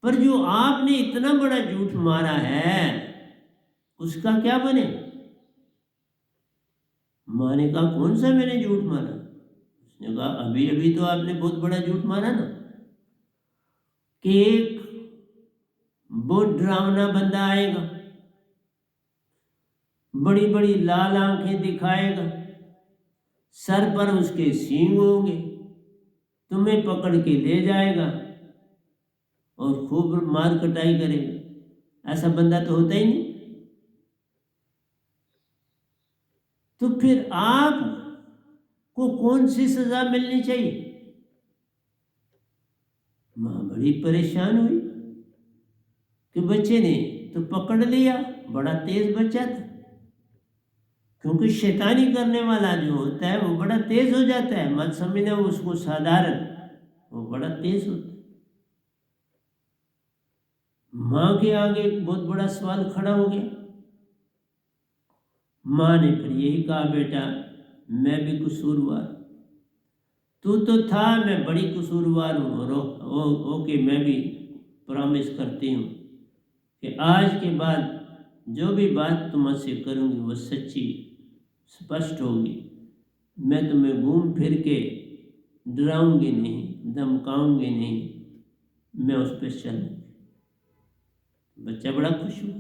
पर जो आपने इतना बड़ा झूठ मारा है उसका क्या बने? माँ ने कहा कौन सा मैंने झूठ मारा? उसने कहा अभी अभी तो आपने बहुत बड़ा झूठ मारा ना, कि एक बहुत डरावना बंदा आएगा, बड़ी बड़ी लाल आंखें दिखाएगा, सर पर उसके सींग होंगे, तुम्हें पकड़ के ले जाएगा और खूब मार कटाई करेगा। ऐसा बंदा तो होता ही नहीं। तो फिर आप को कौन सी सजा मिलनी चाहिए? माँ बड़ी परेशान हुई कि बच्चे ने तो पकड़ लिया, बड़ा तेज बच्चा था, क्योंकि शैतानी करने वाला जो होता है वो बड़ा तेज हो जाता है, मत समझना उसको साधारण, वो बड़ा तेज होता है। माँ के आगे एक बहुत बड़ा सवाल खड़ा हो गया। माँ ने फिर यही कहा बेटा मैं भी कसूरवार, तू तो था, मैं बड़ी कसूरवार हूँ और ओके मैं भी प्रॉमिस करती हूँ कि आज के बाद जो भी बात तुमसे करूँगी वो सच्ची स्पष्ट होगी, मैं तुम्हें घूम फिर के डराऊंगी नहीं, धमकाऊंगी नहीं, मैं उस पर चल। बच्चा बड़ा खुश हुआ।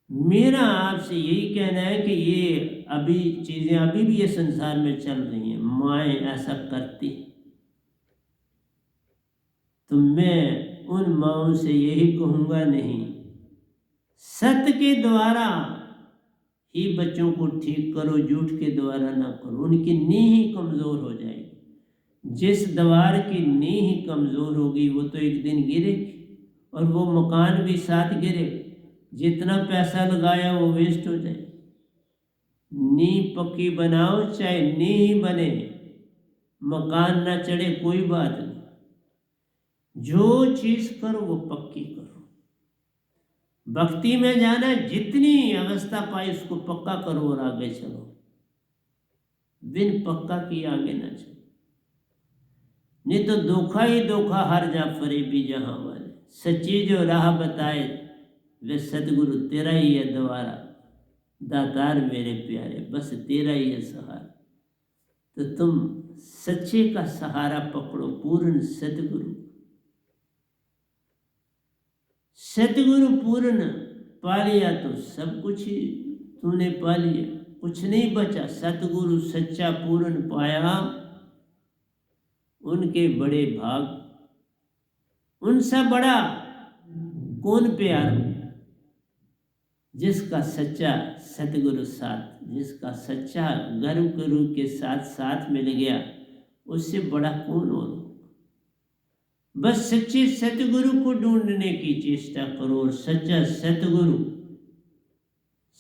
मेरा आपसे यही कहना है कि ये अभी चीज़ें अभी भी ये संसार में चल रही हैं, माएँ ऐसा करती, तो मैं उन माओं से यही कहूँगा, नहीं, सत्य के द्वारा ही बच्चों को ठीक करो, झूठ के द्वारा ना करो। उनकी नींव ही कमज़ोर हो जाएगी। जिस दीवार की नींव ही कमज़ोर होगी वो तो एक दिन गिरेगी, और वो मकान भी साथ गिरेगा। जितना पैसा लगाया वो वेस्ट हो जाए। नींव पक्की बनाओ, चाहे नींव ही बने, मकान ना चढ़े कोई बात नहीं। जो चीज़ करो वो पक्की करो। भक्ति में जाना, जितनी अवस्था पाई उसको पक्का करो और आगे चलो। बिन पक्का किए आगे ना चलो, नहीं तो धोखा ही धोखा हर जा फरेबी जहां वाले। सच्ची जो राह बताए वे सतगुरु तेरा ही है द्वारा, दातार मेरे प्यारे बस तेरा ही है सहारा। तो तुम सच्चे का सहारा पकड़ो, पूर्ण सतगुरु। सतगुरु पूर्ण पा लिया तो सब कुछ ही तूने पा लिया, कुछ नहीं बचा। सतगुरु सच्चा पूर्ण पाया, उनके बड़े भाग। उनसे बड़ा कौन प्यारा? जिसका सच्चा सतगुरु साथ, जिसका सच्चा गुरु के साथ साथ मिल गया, उससे बड़ा कौन और? बस सच्चे सतगुरु को ढूंढने की चेष्टा करो, और सच्चा सतगुरु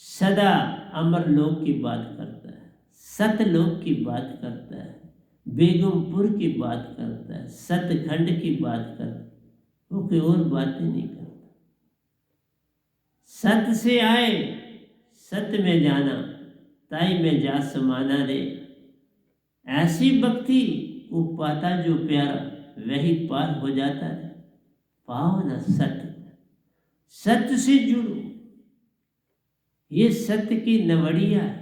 सदा अमर लोक की बात करता है, सतलोक की बात करता है, बेगमपुर की बात करता है, सतखंड की बात करता है, वो कोई और बातें नहीं करता। सत से आए सत्य में जाना, ताई में जा समाना रे। ऐसी भक्ति को पाता जो प्यारा, वही पार हो जाता है। पाओ ना सत्य, सत्य से जुड़ो। ये सत्य की नवड़िया है।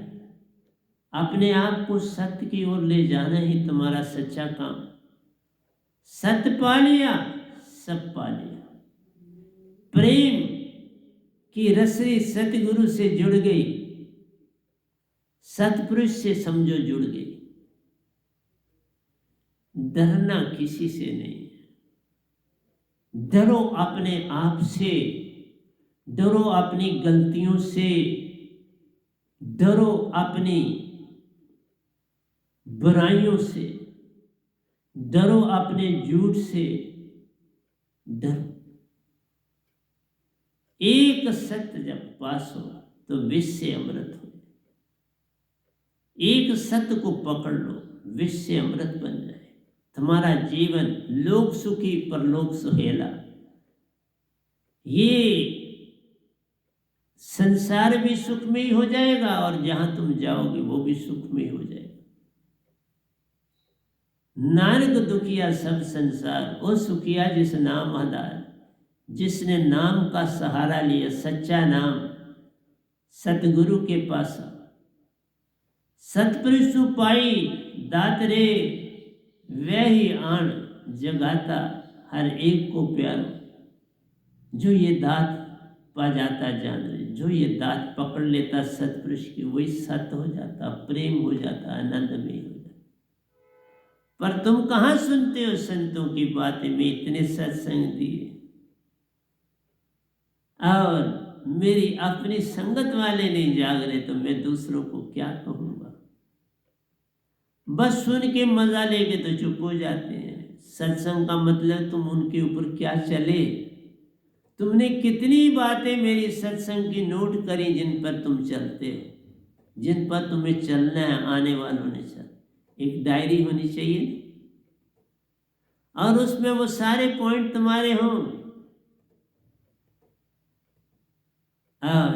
अपने आप को सत्य की ओर ले जाना ही तुम्हारा सच्चा काम। सत्य पा लिया, सब पा लिया। प्रेम की रस्सी सतगुरु से जुड़ गई, सतपुरुष से समझो जुड़ गई। डरना किसी से नहीं, डरो अपने आप से, डरो अपनी गलतियों से, डरो अपनी बुराइयों से, डरो अपने झूठ से, डरो। एक सत्य जब पास हो तो विष से अमृत हो। एक सत्य को पकड़ लो, विष से अमृत बन जाए। तुम्हारा जीवन लोक सुखी परलोक सुहेला। ये संसार भी सुखमय हो जाएगा, और जहां तुम जाओगे वो भी सुखमय हो जाएगा। नानक दुखिया सब संसार, ओ सुखिया जिस नाम आधार। जिसने नाम का सहारा लिया, सच्चा नाम सतगुरु के पास, सतपुरुष पाई दातरे, वही आन जगाता हर एक को प्यारो। जो ये दात पा जाता जान ले, जो ये दात पकड़ लेता सतपुरुष की, वही सत्य हो जाता, प्रेम हो जाता, आनंदमय हो जाता। पर तुम कहाँ सुनते हो संतों की बातें? में इतने सत्संग दिए, और मेरी अपनी संगत वाले नहीं जाग रहे, तो मैं दूसरों को क्या कहूँगा? बस सुन के मजा लेके तो चुप हो जाते हैं। सत्संग का मतलब तुम उनके ऊपर क्या चले। तुमने कितनी बातें मेरी सत्संग की नोट करी जिन पर तुम चलते हो, जिन पर तुम्हें चलना है, आने वालों ने चल। एक डायरी होनी चाहिए, और उसमें वो सारे पॉइंट तुम्हारे हों, और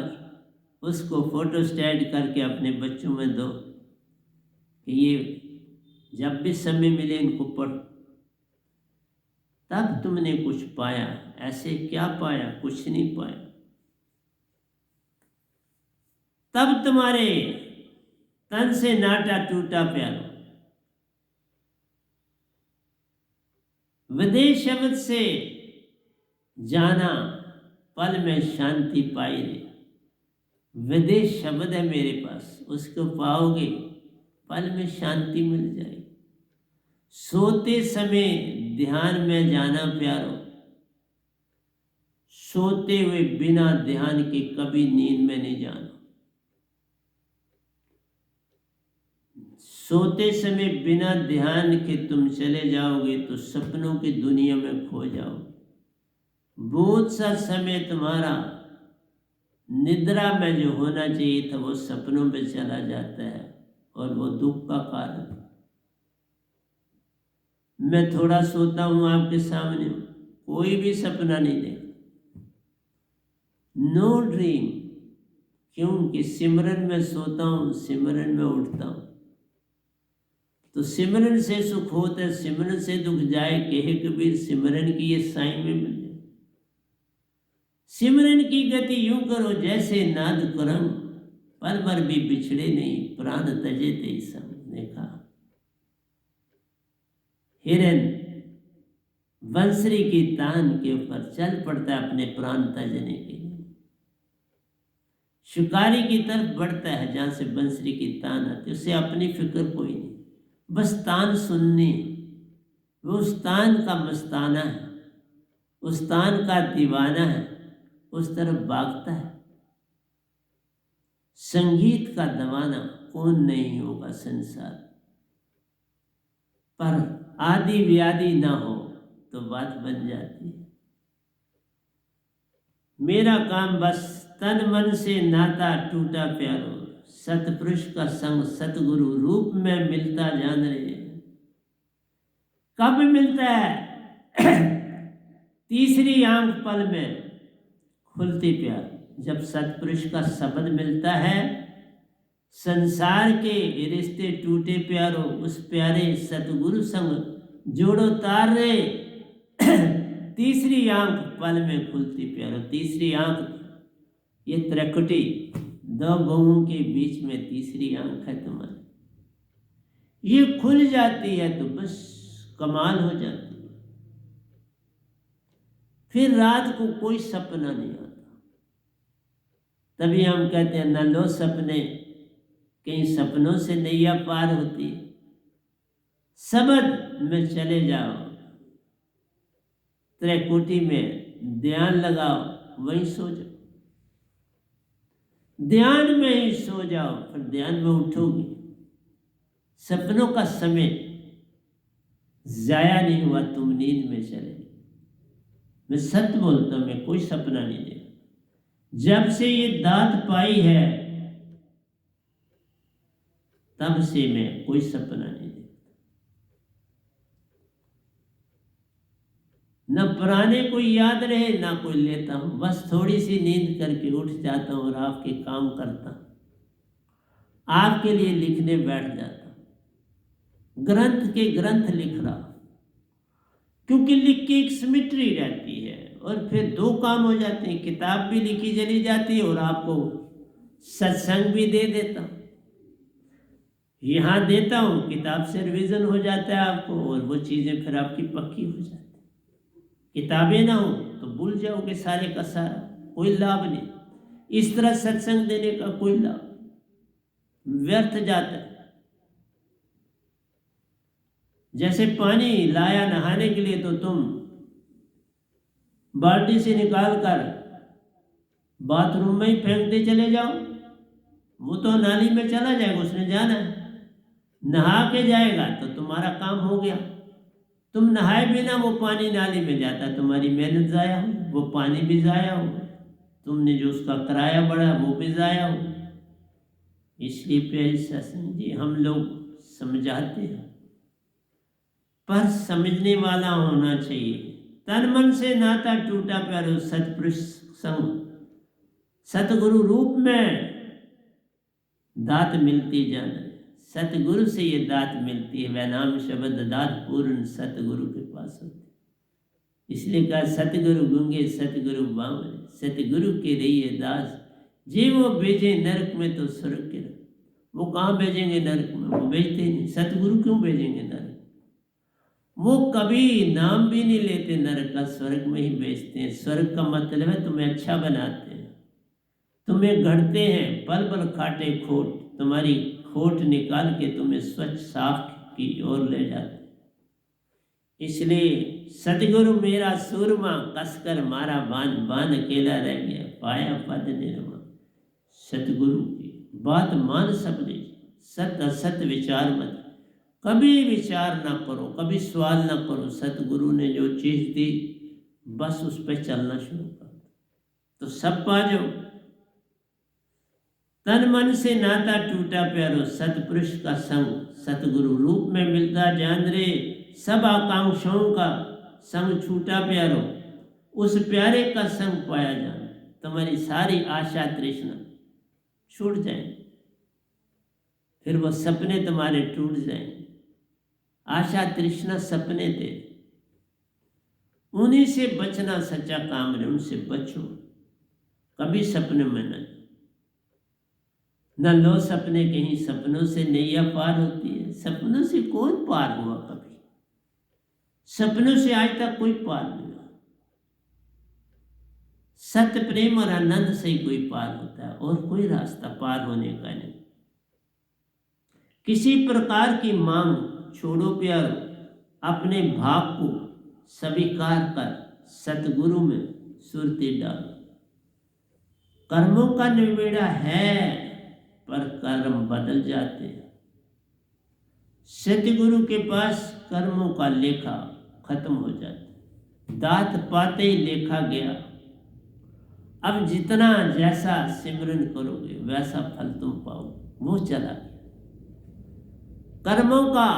उसको फोटो स्टैट करके अपने बच्चों में दो कि ये जब भी समय मिले इनको पढ़ो। तब तुमने कुछ पाया। ऐसे क्या पाया? कुछ नहीं पाया। तब तुम्हारे तन से नाटा टूटा प्यारो। विदेश शब्द से जाना, पल में शांति पाई रे। विदेश शब्द है मेरे पास, उसको पाओगे पल में शांति मिल जाएगी। सोते समय ध्यान में जाना प्यारो, सोते हुए बिना ध्यान के कभी नींद में नहीं जाना। सोते समय बिना ध्यान के तुम चले जाओगे तो सपनों की दुनिया में खो जाओगे। बहुत सा समय तुम्हारा निद्रा में जो होना चाहिए था वो सपनों में चला जाता है और वो दुख का कारण। मैं थोड़ा सोता हूं आपके सामने, कोई भी सपना नहीं देखता, नो ड्रीम। क्योंकि सिमरन में सोता हूं, सिमरन में उठता हूं। तो सिमरन से सुख होता है, सिमरन से दुख जाए, कहे कबीर सिमरन की ये साई में मिल जाए। सिमरन की गति यूं करो जैसे नाद करम, पल भर भी बिछड़े नहीं, प्राण तजे ते संग। देखा हिरन बंसरी की तान के ऊपर चल पड़ता है अपने प्राण तजने के लिए, शिकारी की तरफ बढ़ता है जहां से बंसरी की तान आती है। उसे अपनी फिक्र कोई नहीं, बस तान सुननी। वो उस तान का मस्ताना है, उस तान का दीवाना है, उस तरफ भागता है। संगीत का दीवाना कौन नहीं होगा संसार पर, आदि व्याधि ना हो तो बात बन जाती है। मेरा काम बस तन मन से नाता टूटा प्यारो, सतपुरुष का संग सतगुरु रूप में मिलता जान रहे। कब मिलता है? तीसरी आंख पल में खुलती प्यार, जब सतपुरुष का शब्द मिलता है। संसार के रिश्ते टूटे प्यारो, उस प्यारे सतगुरु संग जोड़ो तार रे। तीसरी आंख पल में खुलती प्यारो। तीसरी आंख ये त्रिकुटी, दो गौओं के बीच में तीसरी आंख है तुम्हारी। ये खुल जाती है तो बस कमाल हो जाती है। फिर रात को कोई सपना नहीं आता। तभी हम कहते हैं न लो सपने, कहीं सपनों से नैया पार होती है। शब्द में चले जाओ, त्रिकुटी में ध्यान लगाओ, वहीं सो जाओ। ध्यान में ही सो जाओ, फिर ध्यान में उठोगे। सपनों का समय जाया नहीं हुआ, तुम नींद में चले। मैं सत्य बोलता हूं, मैं कोई सपना नहीं देखा। जब से ये दात पाई है तब से मैं कोई सपना नहीं देखता। न पुराने कोई याद रहे ना कोई लेता हूं, बस थोड़ी सी नींद करके उठ जाता हूं और आपके काम करता हूं, आपके लिए लिखने बैठ जाता हूं। ग्रंथ के ग्रंथ लिख रहा, क्योंकि लिख के एक सिमिट्री रहती है और फिर दो काम हो जाते हैं। किताब भी लिखी चली जाती है और आपको सत्संग भी दे देता हूं। यहाँ देता हूं, किताब से रिवीजन हो जाता है आपको और वो चीजें फिर आपकी पक्की हो जाती। किताबें ना हो तो भूल जाओगे सारे का सारा, कोई लाभ नहीं। इस तरह सत्संग देने का कोई लाभ व्यर्थ जाता है। जैसे पानी लाया नहाने के लिए तो तुम बाल्टी से निकाल कर बाथरूम में ही फेंकते चले जाओ, वो तो नाली में चला जाएगा, उसने जाना है। नहा के जाएगा तो तुम्हारा काम हो गया। तुम नहाए बिना वो पानी नाली में जाता, तुम्हारी मेहनत जाया हो, वो पानी भी जाया हो, तुमने जो उसका किराया बढ़ा वो भी जाया हो। इसलिए प्यारे सत्संग जी हम लोग समझाते हैं, पर समझने वाला होना चाहिए। तन मन से नाता टूटा प्यारो, सतपुरुष संग सतगुरु रूप में दात मिलती जाना। सतगुरु से ये दात मिलती है, वह नाम शब्द दात पूर्ण सतगुरु के पास होती है। इसलिए कहा सतगुरु गूंगे सतगुरु बावरे, सतगुरु के रहिए दास, जे वो भेजे नरक में तो स्वर्ग के रख। वो कहाँ भेजेंगे नरक में, वो भेजते नहीं। सतगुरु क्यों भेजेंगे नरक? वो कभी नाम भी नहीं लेते नरक का, स्वर्ग में ही भेजते हैं। स्वर्ग का मतलब है तुम्हें अच्छा बनाते हैं, तुम्हें गढ़ते हैं, पल पल काटे खोट, तुम्हारी खोट निकाल के तुम्हें स्वच्छ साफ की ओर ले जाते हैं। इसलिए सतगुरु मेरा सूरमा, कसकर मारा बांध, बांध अकेला रह गया, पाया पद निर्मा। सतगुरु की बात मान सबने, सत असत विचार मत, कभी विचार ना करो, कभी सवाल ना करो। सतगुरु ने जो चीज दी बस उस पर चलना शुरू कर दो, तो सब पा जाओ। तन मन से नाता टूटा प्यारो, सतपुरुष का संग सतगुरु रूप में मिलता जान रे। सब आकांक्षाओं का संग छूटा प्यारो, उस प्यारे का संग पाया जाना। तुम्हारी सारी आशा तृष्णा छूट जाए, फिर वो सपने तुम्हारे टूट जाएंगे। आशा तृष्णा सपने थे, उन्हीं से बचना सच्चा काम है, उनसे बचो। कभी सपने में न लो सपने, कहीं सपनों से नैया पार होती है। सपनों से कौन पार हुआ? कभी सपनों से आज तक कोई पार नहीं हुआ। सत्य प्रेम और आनंद से ही कोई पार होता है, और कोई रास्ता पार होने का नहीं। किसी प्रकार की मांग छोड़ो प्यारो, अपने भाव को स्वीकार कर सतगुरु में सुरती डालो। कर्मों का निबेड़ा है, पर कर्म बदल जाते हैं। सतगुरु के पास कर्मों का लेखा खत्म हो जाता है, दात पाते ही लेखा गया। अब जितना जैसा सिमरन करोगे वैसा फल तुम पाओगे, वो चला गया। कर्मों का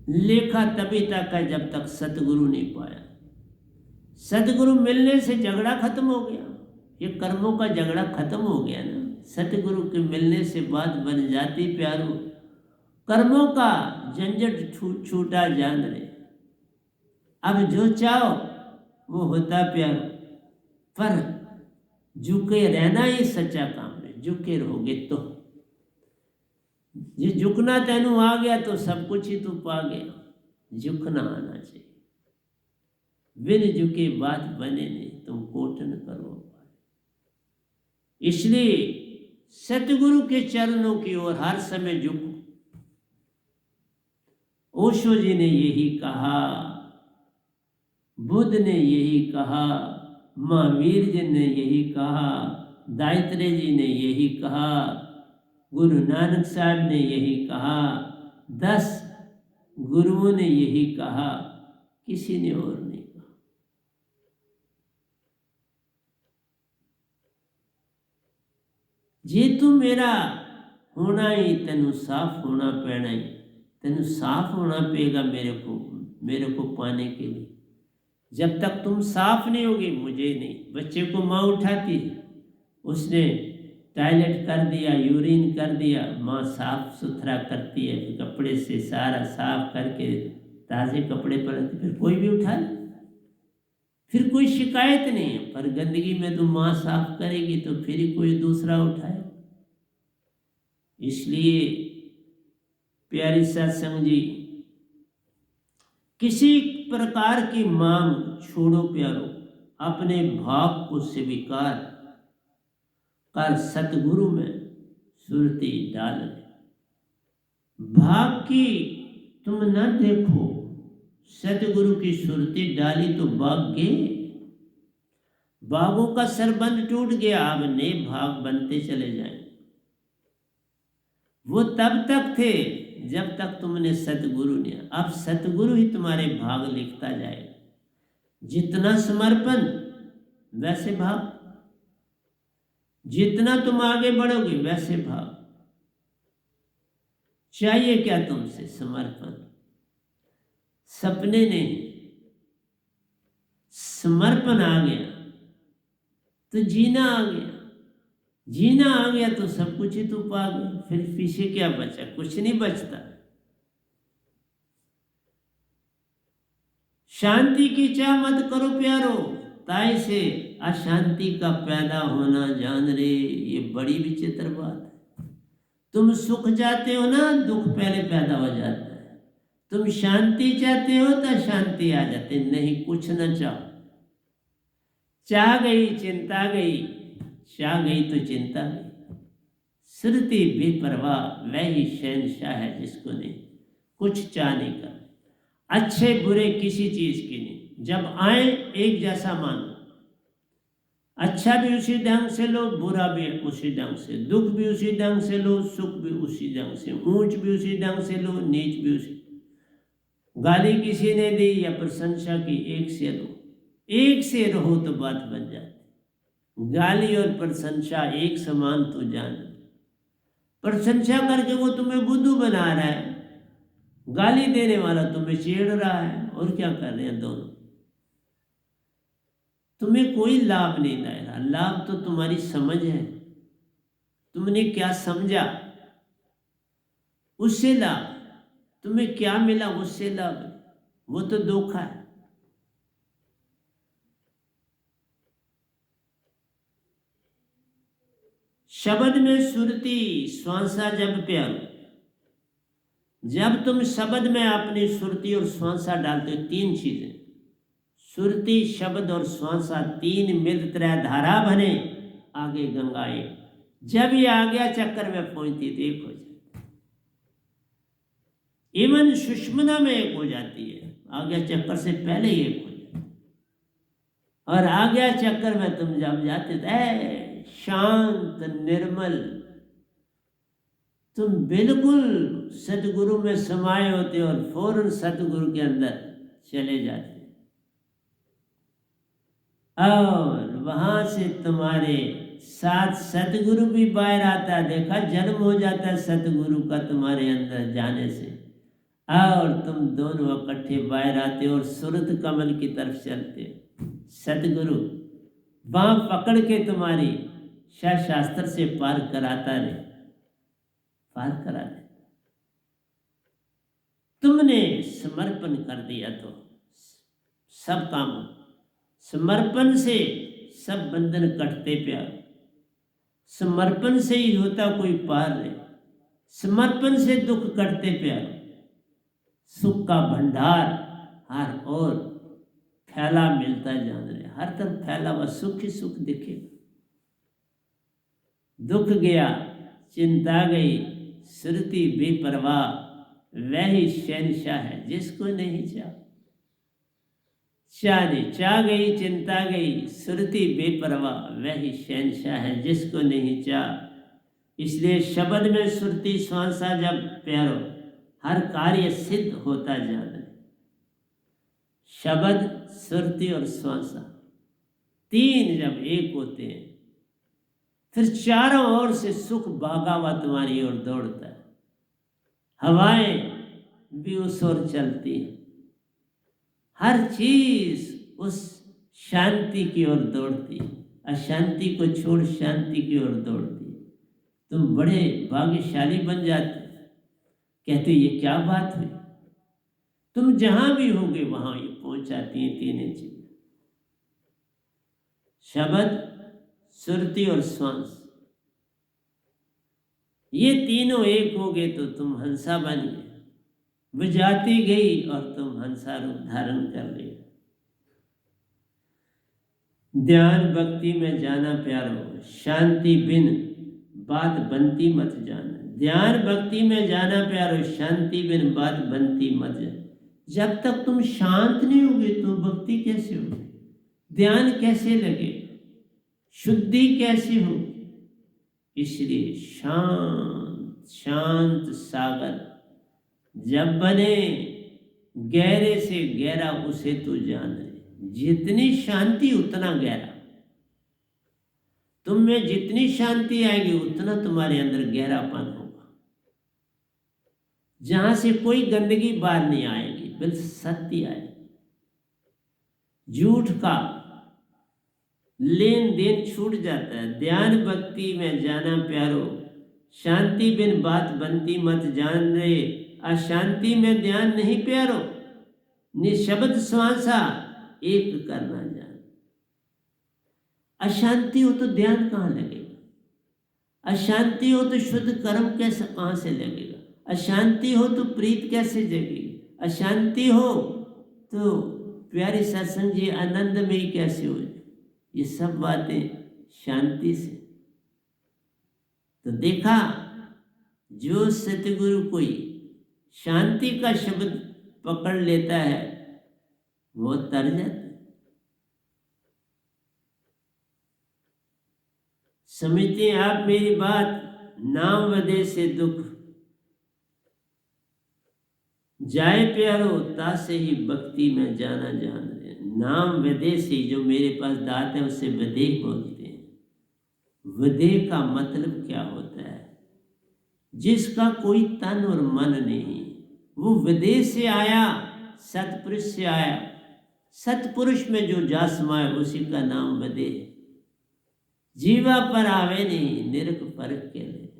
लेखा तभी तक है जब तक सतगुरु नहीं पाया। सतगुरु मिलने से झगड़ा खत्म हो गया, ये कर्मों का झगड़ा खत्म हो गया ना। सतगुरु के मिलने से बात बन जाती प्यारो, कर्मों का झंझट छूटा जान रे। अब जो चाहो वो होता प्यारो, पर झुके रहना ही सच्चा काम है। झुके रहोगे तो ये झुकना तेनू आ गया तो सब कुछ ही तू पा गया। झुकना आना चाहिए, बिन झुके बात बने नहीं, तुम कोट न करो। इसलिए सतगुरु के चरणों की ओर हर समय झुको। ओशो जी ने यही कहा, बुद्ध ने यही कहा, महावीर जी ने यही कहा, दायत्रे जी ने यही कहा, गुरु नानक साहब ने यही कहा, 10 गुरुओं ने यही कहा, किसी ने और नहीं कहा। जे तू मेरा होना ही तेनू साफ होना पैना ही, तेनू साफ होना पेगा मेरे को पाने के लिए। जब तक तुम साफ नहीं होगी मुझे नहीं। बच्चे को माँ उठाती, उसने टॉयलेट कर दिया, यूरिन कर दिया, माँ साफ सुथरा करती है, कपड़े से सारा साफ करके ताज़े कपड़े पहनती, फिर कोई भी उठा ले, फिर कोई शिकायत नहीं है। पर गंदगी में तुम माँ साफ करेगी तो फिर ही कोई दूसरा उठाए। इसलिए प्यारी सत्संग जी, किसी प्रकार की मांग छोड़ो प्यारो, अपने भाव को स्वीकार कर सतगुरु में सुरती डाल दे। भाग की तुम न देखो, सतगुरु की सुरती डाली तो भाग गए। भागों का सरबंध टूट गया, अब नए भाग बनते चले जाएं। वो तब तक थे जब तक तुमने सतगुरु ने, अब सतगुरु ही तुम्हारे भाग लिखता जाएगा। जितना समर्पण वैसे भाग, जितना तुम आगे बढ़ोगे वैसे भाग। चाहिए क्या तुमसे? समर्पण। सपने नहीं, समर्पण आ गया तो जीना आ गया। जीना आ गया तो सब कुछ ही तू पा गया। फिर पीछे क्या बचा? कुछ नहीं बचता। शांति की चाह मत करो प्यारो, ताई से अशांति का पैदा होना जान रे। ये बड़ी विचित्र बात है। तुम सुख जाते हो ना, दुख पहले पैदा हो जाता है। तुम शांति चाहते हो तो शांति आ जाती, नहीं कुछ न चाहो। चाह गई चिंता गई, चाह गई तो चिंता गई। श्रुति बेपरवाह वही शहंशाह है जिसको नहीं कुछ चाह नहीं कर, अच्छे बुरे किसी चीज की नहीं। जब आए एक जैसा मानो, अच्छा भी उसी ढंग से लो, बुरा भी उसी ढंग से, दुख भी उसी ढंग से लो, सुख भी उसी ढंग से, ऊंच भी उसी ढंग से लो, नीच भी उसी। गाली किसी ने दी या प्रशंसा की, एक से लो, एक से रहो तो बात बन जाती। गाली और प्रशंसा एक समान तो जान। प्रशंसा करके वो तुम्हें बुद्धू बना रहा है, गाली देने वाला तुम्हें छेड़ रहा है, और क्या कर रहे हैं दोनों। तुम्हें कोई लाभ नहीं दे रहा, लाभ तो तुम्हारी समझ है, तुमने क्या समझा उससे लाभ, तुम्हें क्या मिला उससे लाभ, वो तो धोखा है। शब्द में सुरती श्वासा जब प्यारो, जब तुम शब्द में अपनी सुरती और श्वासा डालते हो, तीन चीजें सुरती शब्द और श्वासा, तीन मिल त्रय धारा बने आगे गंगाए। जब ये आ गया चक्कर में पहुंचती तो एक हो जाती, इवन सुषमना में एक हो जाती है, आ गया चक्कर से पहले ही एक हो जाती। और आ गया चक्कर में तुम जब जाते थे शांत निर्मल, तुम बिल्कुल सतगुरु में समाये होते और फौरन सतगुरु के अंदर चले जाते। और वहां से तुम्हारे साथ सतगुरु भी बाहर आता है, देखा जन्म हो जाता है सतगुरु का तुम्हारे अंदर जाने से, और तुम दोनों इकट्ठे बाहर आते और सुरत कमल की तरफ चलते। सतगुरु बांह पकड़ के तुम्हारी शास्त्र से पार कराता रहे, पार करा दे। तुमने समर्पण कर दिया तो सब काम, समर्पण से सब बंधन कटते प्यार, समर्पण से ही होता कोई पार नहीं, समर्पण से दुख कटते प्यार। सुख का भंडार हर ओर फैला मिलता जान रहे, हर तरफ फैला हुआ सुख ही सुख दिखेगा। दुख गया चिंता गई, सुरती बेपरवाह वही शहंशाह है जिसको नहीं चाह। चाह गई चिंता गई, सुरती बेपरवाह वही शहंशाह है जिसको नहीं चाह। इसलिए शब्द में सुरती श्वासा जब प्यारो, हर कार्य सिद्ध होता जाना। शब्द सुरती और श्वासा तीन जब एक होते हैं, फिर चारों ओर से सुख भागा हुआ तुम्हारी ओर दौड़ता है। हवाएं भी उस ओर चलती हैं, हर चीज उस शांति की ओर दौड़ती है, अशांति को छोड़ शांति की ओर दौड़ती है। तुम बड़े भाग्यशाली बन जाते, कहते ये क्या बात हुई। तुम जहां भी होगे वहां ये पहुंचाती हैं तीनों चीजें, शब्द सुरती और श्वास। ये तीनों एक हो गए तो तुम हंसा बन गए, बजाती गई और तुम हंसा रूप धारण कर लिए। ध्यान भक्ति में जाना प्यारो, शांति बिन बात बनती मत जाना। ध्यान भक्ति में जाना प्यारो, शांति बिन बात बनती मत जाना। जब तक तुम शांत नहीं होगे तो भक्ति कैसे होगी, ध्यान कैसे लगे, शुद्धि कैसे हो। इसलिए शांत शांत सागर जब बने, गहरे से गहरा उसे तो जान रहे। जितनी शांति उतना गहरा, तुम में जितनी शांति आएगी उतना तुम्हारे अंदर गहरापन होगा, जहां से कोई गंदगी बाहर नहीं आएगी, बल्कि सत्य आएगी। झूठ का लेन देन छूट जाता है। ध्यान भक्ति में जाना प्यारो, शांति बिन बात बनती मत जान रे। अशांति में ध्यान नहीं प्यारो, निशब्द श्वासा एक करना जान। अशांति हो तो ध्यान कहाँ लगेगा, अशांति हो तो शुद्ध कर्म कैसे कहाँ से लगेगा, अशांति हो तो प्रीत कैसे जगेगी, अशांति हो तो प्यारे सत्संग जी आनंदमयी कैसे हो? ये सब बातें शांति से। तो देखा, जो सतगुरु कोई शांति का शब्द पकड़ लेता है वो तर जाता है। समझते हैं आप मेरी बात? नाम वदे से दुख जाए प्यारो, तासे ही भक्ति में जाना जान दे। नाम वदे से, जो मेरे पास दात है उससे वदे बोलते हैं। वदे का मतलब क्या होता है? जिसका कोई तन और मन नहीं, वो वदे से आया, सतपुरुष से आया। सतपुरुष में जो जा समाए उसी का नाम वदे। जीवा पर आवे नहीं, निरख फर्क के लिए।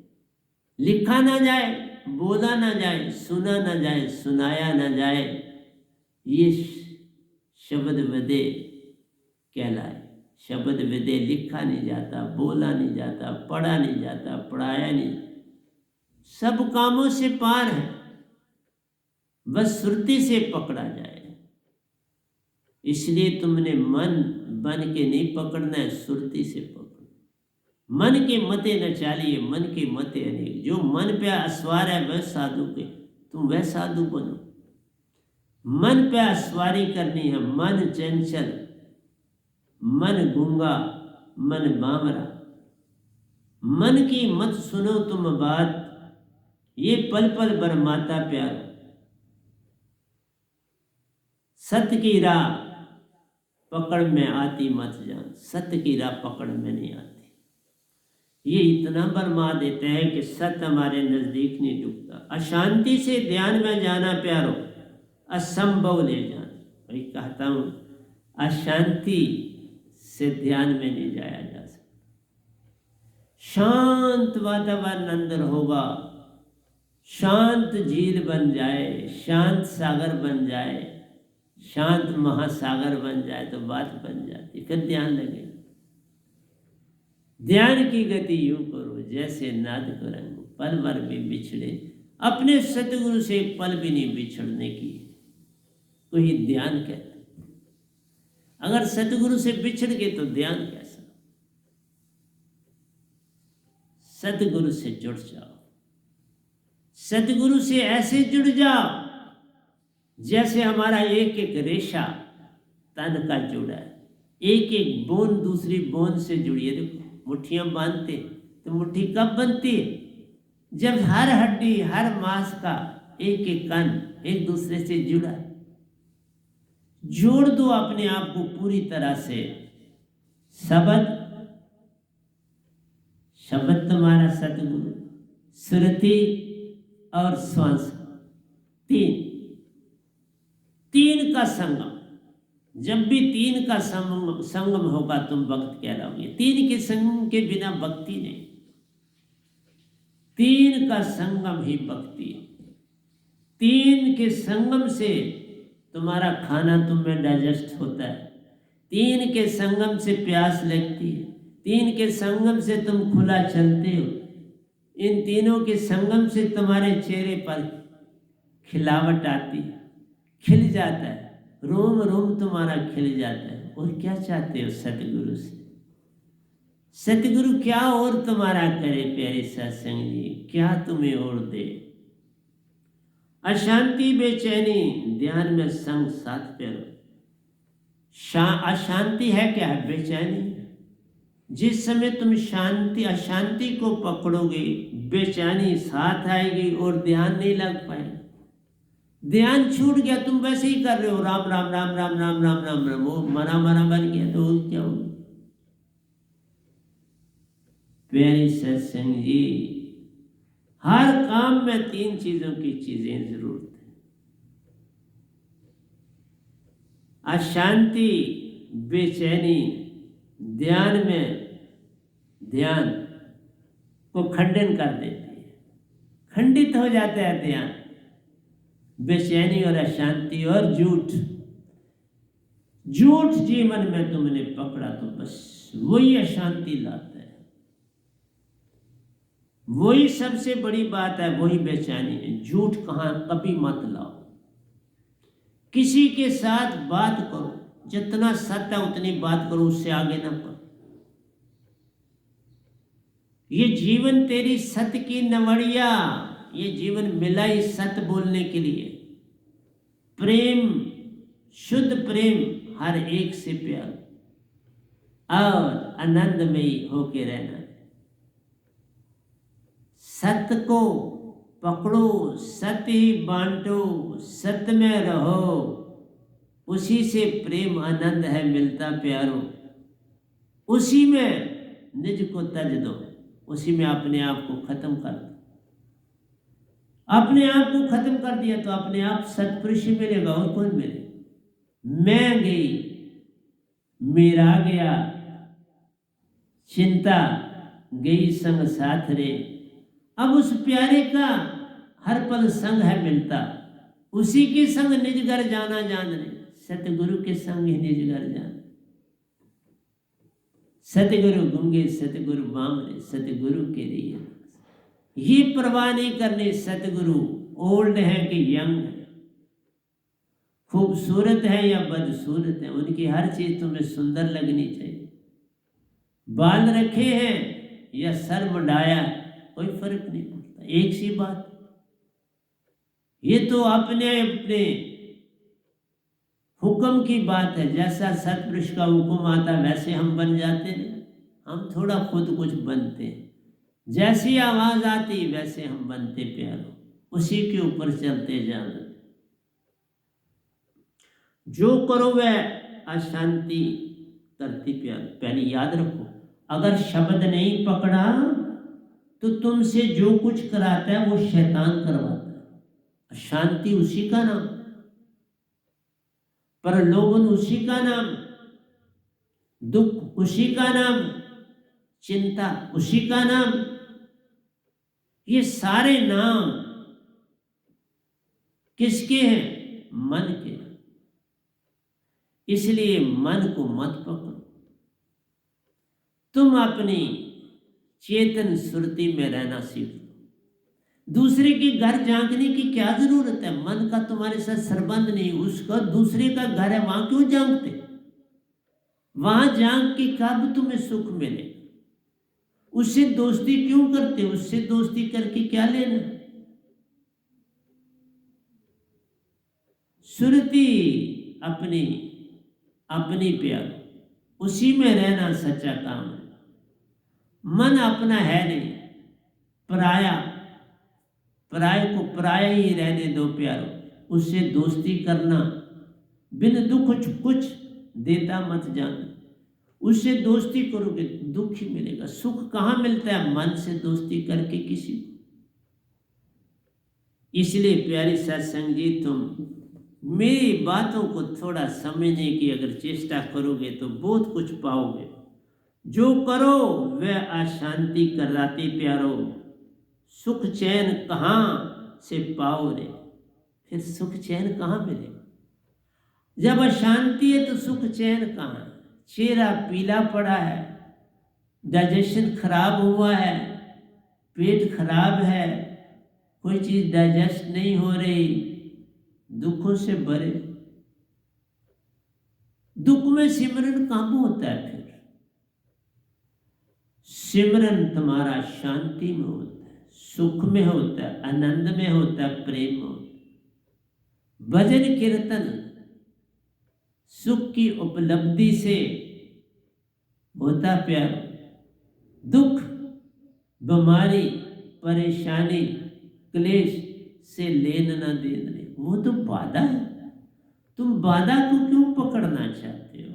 लिखा ना जाए, बोला ना जाए, सुना ना जाए, सुनाया ना जाए, ये शब्द वदे कहलाए। शब्द वदे लिखा नहीं जाता, बोला नहीं जाता, पढ़ा नहीं जाता, पढ़ाया नहीं, सब कामों से पार है, बस श्रुति से पकड़ा जाए। इसलिए तुमने मन बन के नहीं पकड़ना है, श्रुति से पकड़ो। मन के मते न चालिए, मन के मते अनेक। जो मन पे अस्वार है वह साधु के, तुम वह साधु बनो। मन पे अस्वारी करनी है, मन चंचल, मन गूंगा, मन बामरा। मन की मत सुनो तुम बात, ये पल पल बरमाता प्यारो। सत्य की राह पकड़ में आती मत जान, सत्य की राह पकड़ में नहीं आती। ये इतना बरमा देते हैं कि सत्य हमारे नजदीक नहीं डूबता। अशांति से ध्यान में जाना प्यारो, असंभव ले जाना। भाई कहता हूं, अशांति से ध्यान में नहीं जाया जा सकता। शांत वातावरण अंदर होगा, शांत झील बन जाए, शांत सागर बन जाए, शांत महासागर बन जाए तो बात बन जाती, फिर ध्यान लगे। ध्यान की गति यूं करो जैसे नाद करंग, पल भर भी बिछड़े। अपने सतगुरु से एक पल भी नहीं बिछड़ने की कोई ध्यान कहता। अगर सतगुरु से बिछड़ गए तो ध्यान कैसा? सतगुरु से जुड़ जाओ, सतगुरु से ऐसे जुड़ जाओ जैसे हमारा एक एक रेशा तन का जुड़ा है। एक एक बूंद दूसरी बूंद से जुड़ी है। देखो, मुट्ठियां बांधते तो मुट्ठी कब बनती है? जब हर हड्डी, हर मांस का एक एक कण एक दूसरे से जुड़ा है। जोड़ दो अपने आप को पूरी तरह से। शब्द, शब्द तुम्हारा सतगुरु, श्रुति और श्वास, तीन का संगम। जब भी तीन का संगम होगा तुम भक्त कहलाओगे। तीन के संगम के बिना भक्ति नहीं, तीन का संगम ही भक्ति है। तीन के संगम से तुम्हारा खाना तुम्हें डाइजेस्ट होता है, तीन के संगम से प्यास लगती है, तीन के संगम से तुम खुला चलते हो, इन तीनों के संगम से तुम्हारे चेहरे पर खिलावट आती है, खिल जाता है, रोम रोम तुम्हारा खिल जाता है। और क्या चाहते हो सतगुरु से? सतगुरु क्या और तुम्हारा करे प्यारे सत्संग जी, क्या तुम्हें और दे? अशांति बेचैनी ध्यान में संग साथ प्यारो। अशांति है क्या? बेचैनी। जिस समय तुम शांति अशांति को पकड़ोगे, बेचैनी साथ आएगी और ध्यान नहीं लग पाएगा। ध्यान छूट गया, तुम वैसे ही कर रहे हो, राम राम राम राम राम राम राम राम, वो मरा मरा बन गया तो क्या हो? प्यारे सत्संग जी, हर काम में तीन चीजों की चीजें जरूरत है। अशांति, बेचैनी, ध्यान में ध्यान को खंडन कर देती है, खंडित हो जाता है ध्यान। बेचैनी और अशांति और झूठ, झूठ जीवन में तुमने पकड़ा तो बस वही अशांति लाता है, वही सबसे बड़ी बात है, वही बेचैनी है। झूठ कहाँ कभी मत लाओ। किसी के साथ बात करो, जितना सत्य है उतनी बात करो, उससे आगे ना बढ़ो। ये जीवन तेरी सत्य की नवड़िया, ये जीवन मिला ही सत्य बोलने के लिए। प्रेम, शुद्ध प्रेम हर एक से प्यार और आनंदमयी होके रहना है। सत्य को पकड़ो, सत्य ही बांटो, सत्य में रहो, उसी से प्रेम आनंद है मिलता प्यारो। उसी में निज को तज दो, उसी में अपने आप को खत्म कर दो। अपने आप को खत्म कर दिया तो अपने आप सत्पुरुष ही मिलेगा, और कौन मिले। मैं गई, मेरा गया, चिंता गई संग साथ रे। अब उस प्यारे का हर पल संग है मिलता, उसी के संग निज घर जाना जान रे। सतगुरु के संग ही निज घर जाना। सतगुरु गूंगे सतगुरु बामरे, सतगुरु के लिए ये परवाह नहीं करनी सतगुरु ओल्ड है कि यंग है, खूबसूरत है या बदसूरत है, उनकी हर चीज तुम्हें सुंदर लगनी चाहिए। बाल रखे हैं या सर मुंडाया, कोई फर्क नहीं पड़ता, एक सी बात। ये तो अपने अपने हुक्म की बात है। जैसा सतपुरुष का हुक्म आता वैसे हम बन जाते हैं। हम थोड़ा खुद कुछ बनते हैं, जैसी आवाज आती वैसे हम बनते प्यारो, उसी के ऊपर चलते जाना। जो करो वह अशांति करती प्यारो। पहले याद रखो, अगर शब्द नहीं पकड़ा तो तुमसे जो कुछ कराता है वो शैतान करवाता है। अशांति उसी का नाम, प्रलोभन उसी का नाम, दुख उसी का नाम, चिंता उसी का नाम। ये सारे नाम किसके हैं? मन के। इसलिए मन को मत पकड़ो, तुम अपनी चेतन सुरती में रहना सीखो। दूसरे के घर झांकने की क्या जरूरत है? मन का तुम्हारे साथ संबंध नहीं, उसका दूसरे का घर है, वहां क्यों झांकते? वहां झांक के कब तुम्हें सुख मिले? उससे दोस्ती क्यों करते? उससे दोस्ती करके क्या लेना? सुरती अपनी अपनी प्यार, उसी में रहना सच्चा काम है। मन अपना है नहीं, पराया। पराये को पराया ही रहने दो प्यारो। उससे दोस्ती करना बिन दुख कुछ देता मत जाना। उससे दोस्ती करोगे दुख ही मिलेगा, सुख कहाँ मिलता है? मन से दोस्ती करके किसी को। इसलिए प्यारी सत्संग जी, तुम मेरी बातों को थोड़ा समझने की अगर चेष्टा करोगे तो बहुत कुछ पाओगे। जो करो वह अशांति कराती प्यारो, सुख चैन कहाँ से पाओ रे? फिर सुख चैन कहाँ मिलेगा? जब अशांति है तो सुख चैन कहाँ? चेहरा पीला पड़ा है, डाइजेशन खराब हुआ है, पेट खराब है, कोई चीज डाइजेस्ट नहीं हो रही, दुखों से भरे। दुख में सिमरन कहाँ होता है? फिर सिमरन तुम्हारा शांति में होता है, सुख में होता है, आनंद में होता है, प्रेम में होता है। भजन कीर्तन सुख की उपलब्धि से होता प्यार। दुख, बीमारी, परेशानी, क्लेश से लेन न देन रे, वो तो बाधा है। तुम बाधा को क्यों पकड़ना चाहते हो?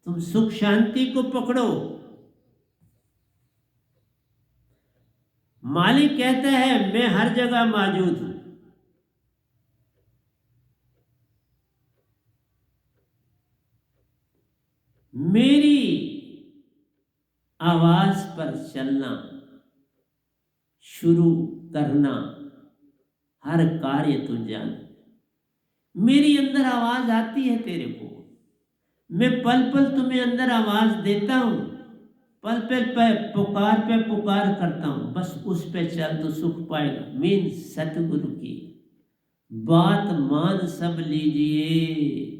तुम सुख शांति को पकड़ो। मालिक कहता है मैं हर जगह मौजूद हूं। मेरी आवाज पर चलना शुरू करना, हर कार्य तू जान। मेरी अंदर आवाज आती है तेरे को, मैं पल पल तुम्हें अंदर आवाज देता हूं, पल पल पे पुकार करता हूं, बस उस पे चल तो सुख पाएगा। मीन सतगुरु की बात मान सब लीजिए,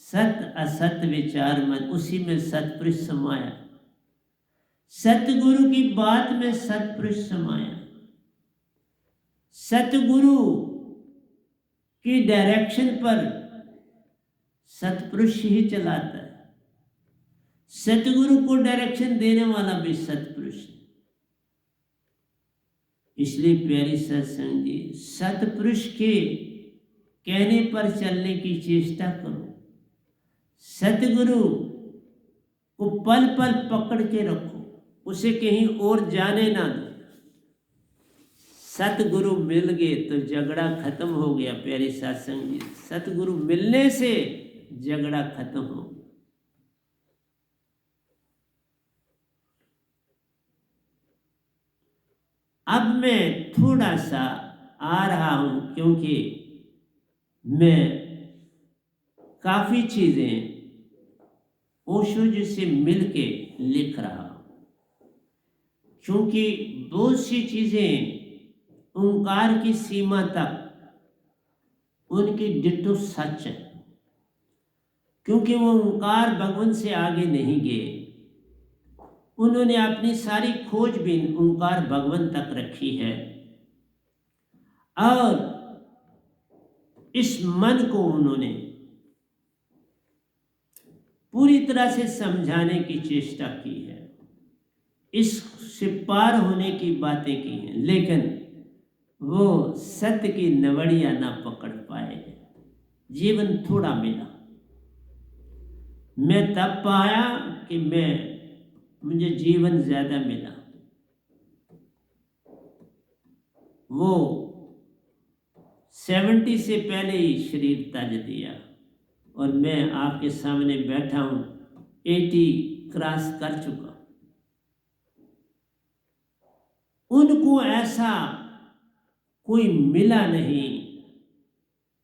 सत असत विचार मत, उसी में सतपुरुष समाया। सतगुरु की बात में सतपुरुष समाया। सतगुरु की डायरेक्शन पर सतपुरुष ही चलाता है। सतगुरु को डायरेक्शन देने वाला भी सतपुरुष है। इसलिए प्यारी सत्संग जी, सतपुरुष के कहने पर चलने की चेष्टा करो। सतगुरु को पल पल पकड़ के रखो, उसे कहीं और जाने ना दो। सतगुरु मिल गए तो झगड़ा खत्म हो गया। प्यारी सत्संग जी, सतगुरु मिलने से झगड़ा खत्म हो गया। अब मैं थोड़ा सा आ रहा हूं, क्योंकि मैं काफी चीजें ओशो जी से मिलके लिख रहा हूं, क्योंकि बहुत सी चीजें ओंकार की सीमा तक उनकी डिट्टो सच है, क्योंकि वो ओंकार भगवान से आगे नहीं गए। उन्होंने अपनी सारी खोजबीन ओंकार भगवान तक रखी है, और इस मन को उन्होंने पूरी तरह से समझाने की चेष्टा की है, इससे पार होने की बातें की हैं, लेकिन वो सत्य की नवड़ियां ना पकड़ पाए। जीवन थोड़ा मिला। मैं तब पाया कि मुझे जीवन ज्यादा मिला। वो 70 से पहले ही शरीर त्याज दिया, और मैं आपके सामने बैठा हूं 80 क्रॉस कर चुका। उनको ऐसा कोई मिला नहीं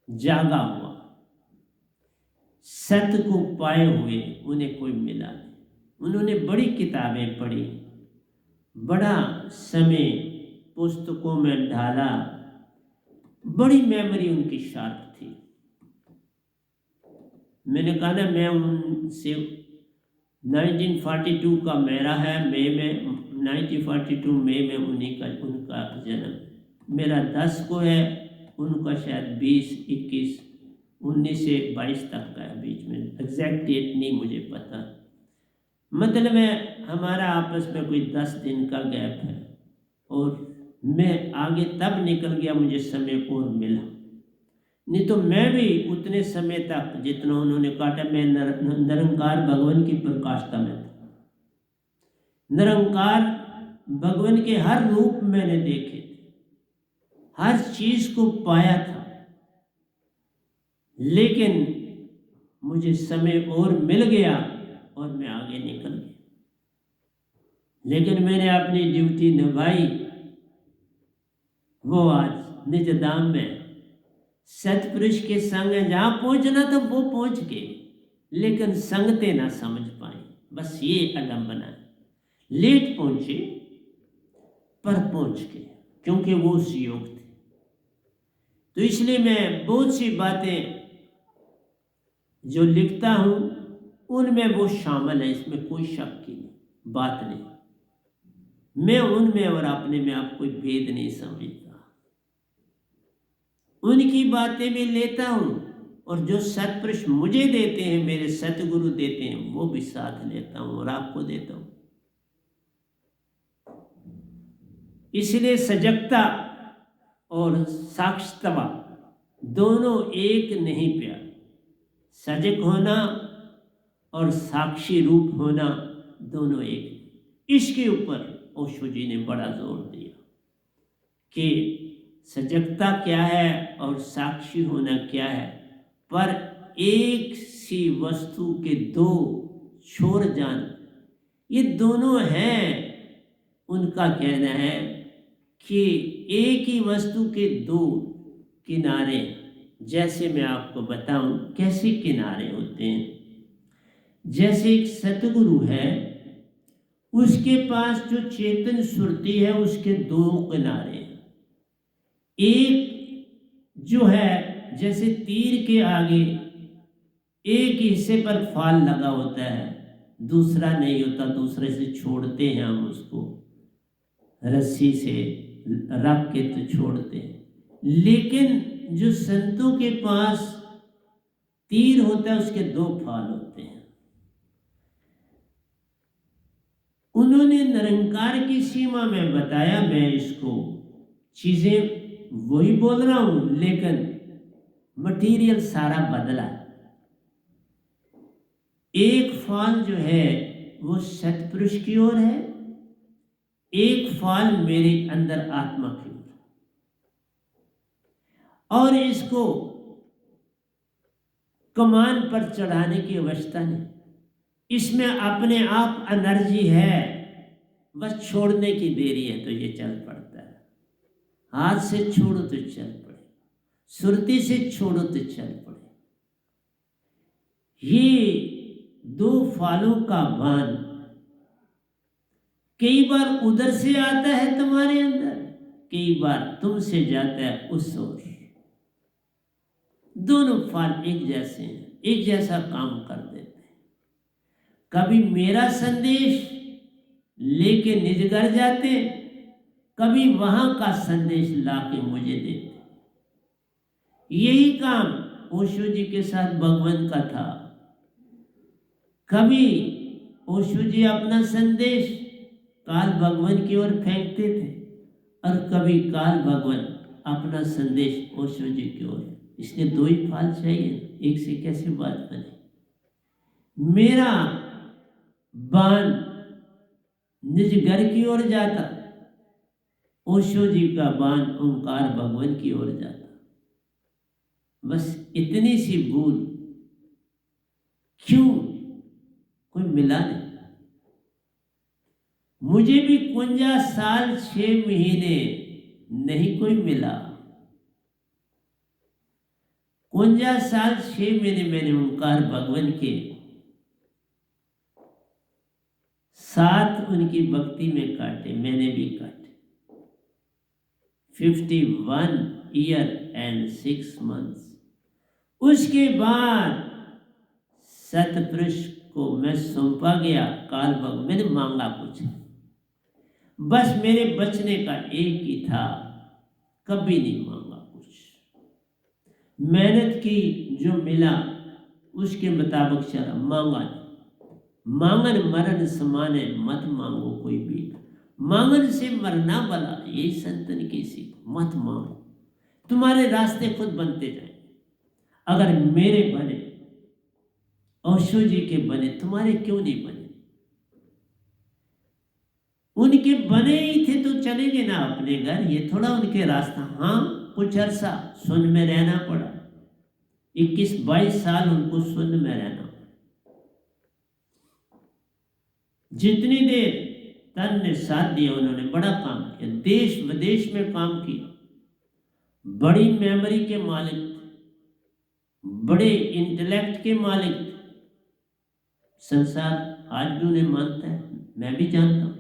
जागा हुआ, सत्य को पाए हुए उन्हें कोई मिला नहीं। उन्होंने बड़ी किताबें पढ़ी, बड़ा समय पुस्तकों में ढाला, बड़ी मेमोरी उनकी शार्प थी। मैंने कहा ना, मैं उनसे 1942 का मेरा है, मई में 1942 मई में उनका जन्म। मेरा 10 को है, उनका शायद 20, 21, 19 से 22 तक का है, बीच में एग्जैक्ट डेट नहीं मुझे पता। मतलब है हमारा आपस में कोई 10 दिन का गैप है, और मैं आगे तब निकल गया, मुझे समय और मिला। नहीं तो मैं भी उतने समय तक जितना उन्होंने काटा, मैं निरंकार भगवान की प्रकाष्ठा में था। निरंकार भगवान के हर रूप मैंने देखे थे, हर चीज को पाया था, लेकिन मुझे समय और मिल गया और मैं आगे निकल गया। लेकिन मैंने अपनी ड्यूटी निभाई। वो आज निज धाम में सतपुरुष के संग जहां पहुंचना तो वो पहुंच गए, लेकिन संगते ना समझ पाए। बस ये अडंबना है। लेट पहुंचे पर पहुंच गए, क्योंकि वो उस योग थे। तो इसलिए मैं बहुत सी बातें जो लिखता हूं उनमें वो शामिल है, इसमें कोई शक की बात नहीं। मैं उनमें और अपने में आप कोई भेद नहीं समझता। उनकी बातें भी लेता हूं, और जो सतपुरुष मुझे देते हैं, मेरे सतगुरु देते हैं, वो भी साथ लेता हूं और आपको देता हूं। इसलिए सजगता और साक्षित्वा दोनों एक नहीं प्यार। सजग होना और साक्षी रूप होना दोनों एक। इसके ऊपर ओशो जी ने बड़ा जोर दिया कि सजगता क्या है और साक्षी होना क्या है, पर एक सी वस्तु के दो छोर जान, ये दोनों हैं। उनका कहना है कि एक ही वस्तु के दो किनारे, जैसे मैं आपको बताऊं कैसे किनारे होते हैं। जैसे एक सतगुरु है, उसके पास जो चेतन सुरती है, उसके दो किनारे। एक जो है जैसे तीर के आगे एक हिस्से पर फाल लगा होता है, दूसरा नहीं होता, दूसरे से छोड़ते हैं हम उसको, रस्सी से रख के तो छोड़ते हैं। लेकिन जो संतों के पास तीर होता है उसके दो फाल होते हैं। उन्होंने निरंकार की सीमा में बताया, मैं इसको चीजें वही बोल रहा हूं लेकिन मटेरियल सारा बदला। एक फाल जो है वो सतपुरुष की ओर है, एक फाल मेरे अंदर आत्मा की ओर, और इसको कमान पर चढ़ाने की अवस्था नहीं। इसमें अपने आप एनर्जी है, बस छोड़ने की देरी है तो ये चल पड़ता है। हाथ से छोड़ो तो चल पड़े, सुरती से छोड़ो तो चल पड़े। ये दो फालों का बाण कई बार उधर से आता है तुम्हारे अंदर, कई बार तुमसे जाता है उस ओर। दोनों फाल एक जैसे हैं, एक जैसा काम कर देते हैं। कभी मेरा संदेश लेके निज घर जाते, कभी वहां का संदेश लाके मुझे देते। यही काम ओशो जी के साथ भगवान का था। कभी ओशो जी अपना संदेश काल भगवान की ओर फेंकते थे और कभी काल भगवान अपना संदेश ओशो जी की ओर। इसलिए दो ही फाल चाहिए, एक से कैसे बात बने। मेरा बाण निज घर की ओर जाता, ओशो जी का बाण ओंकार भगवान की ओर जाता। बस इतनी सी भूल, क्यों कोई मिला नहीं। मुझे भी 51 साल 6 महीने नहीं कोई मिला। 51 साल 6 महीने मैंने ओंकार भगवान के साथ उनकी भक्ति में काटे, मैंने भी काटे। 51 ईयर एंड 6 मंथ्स। उसके बाद सतपुरुष को मैं सौंपा गया काल भगवान। मैंने मांगा कुछ, बस मेरे बचने का एक ही था, कभी नहीं मांगा कुछ। मेहनत की, जो मिला उसके मुताबिक चला, मांगा नहीं। मांगन मरण समान है, मत मांगो कोई भी। मांगन से मरना भला, यही संतन की सीख। मत मांगो, तुम्हारे रास्ते खुद बनते जाएंगे। अगर मेरे बने, ओशो जी के बने, तुम्हारे क्यों नहीं बने? उनके बने ही थे तो चलेंगे ना अपने घर, ये थोड़ा उनके रास्ता। हाँ, कुछ अरसा सुन में रहना पड़ा, 21-22 साल उनको सुन में रहना पड़ा। जितनी देर तन ने साथ दिया, उन्होंने बड़ा काम किया, देश विदेश में काम किया। बड़ी मेमोरी के मालिक, बड़े इंटेलेक्ट के मालिक। संसार आज भी उन्हें मानता है, मैं भी जानता हूं।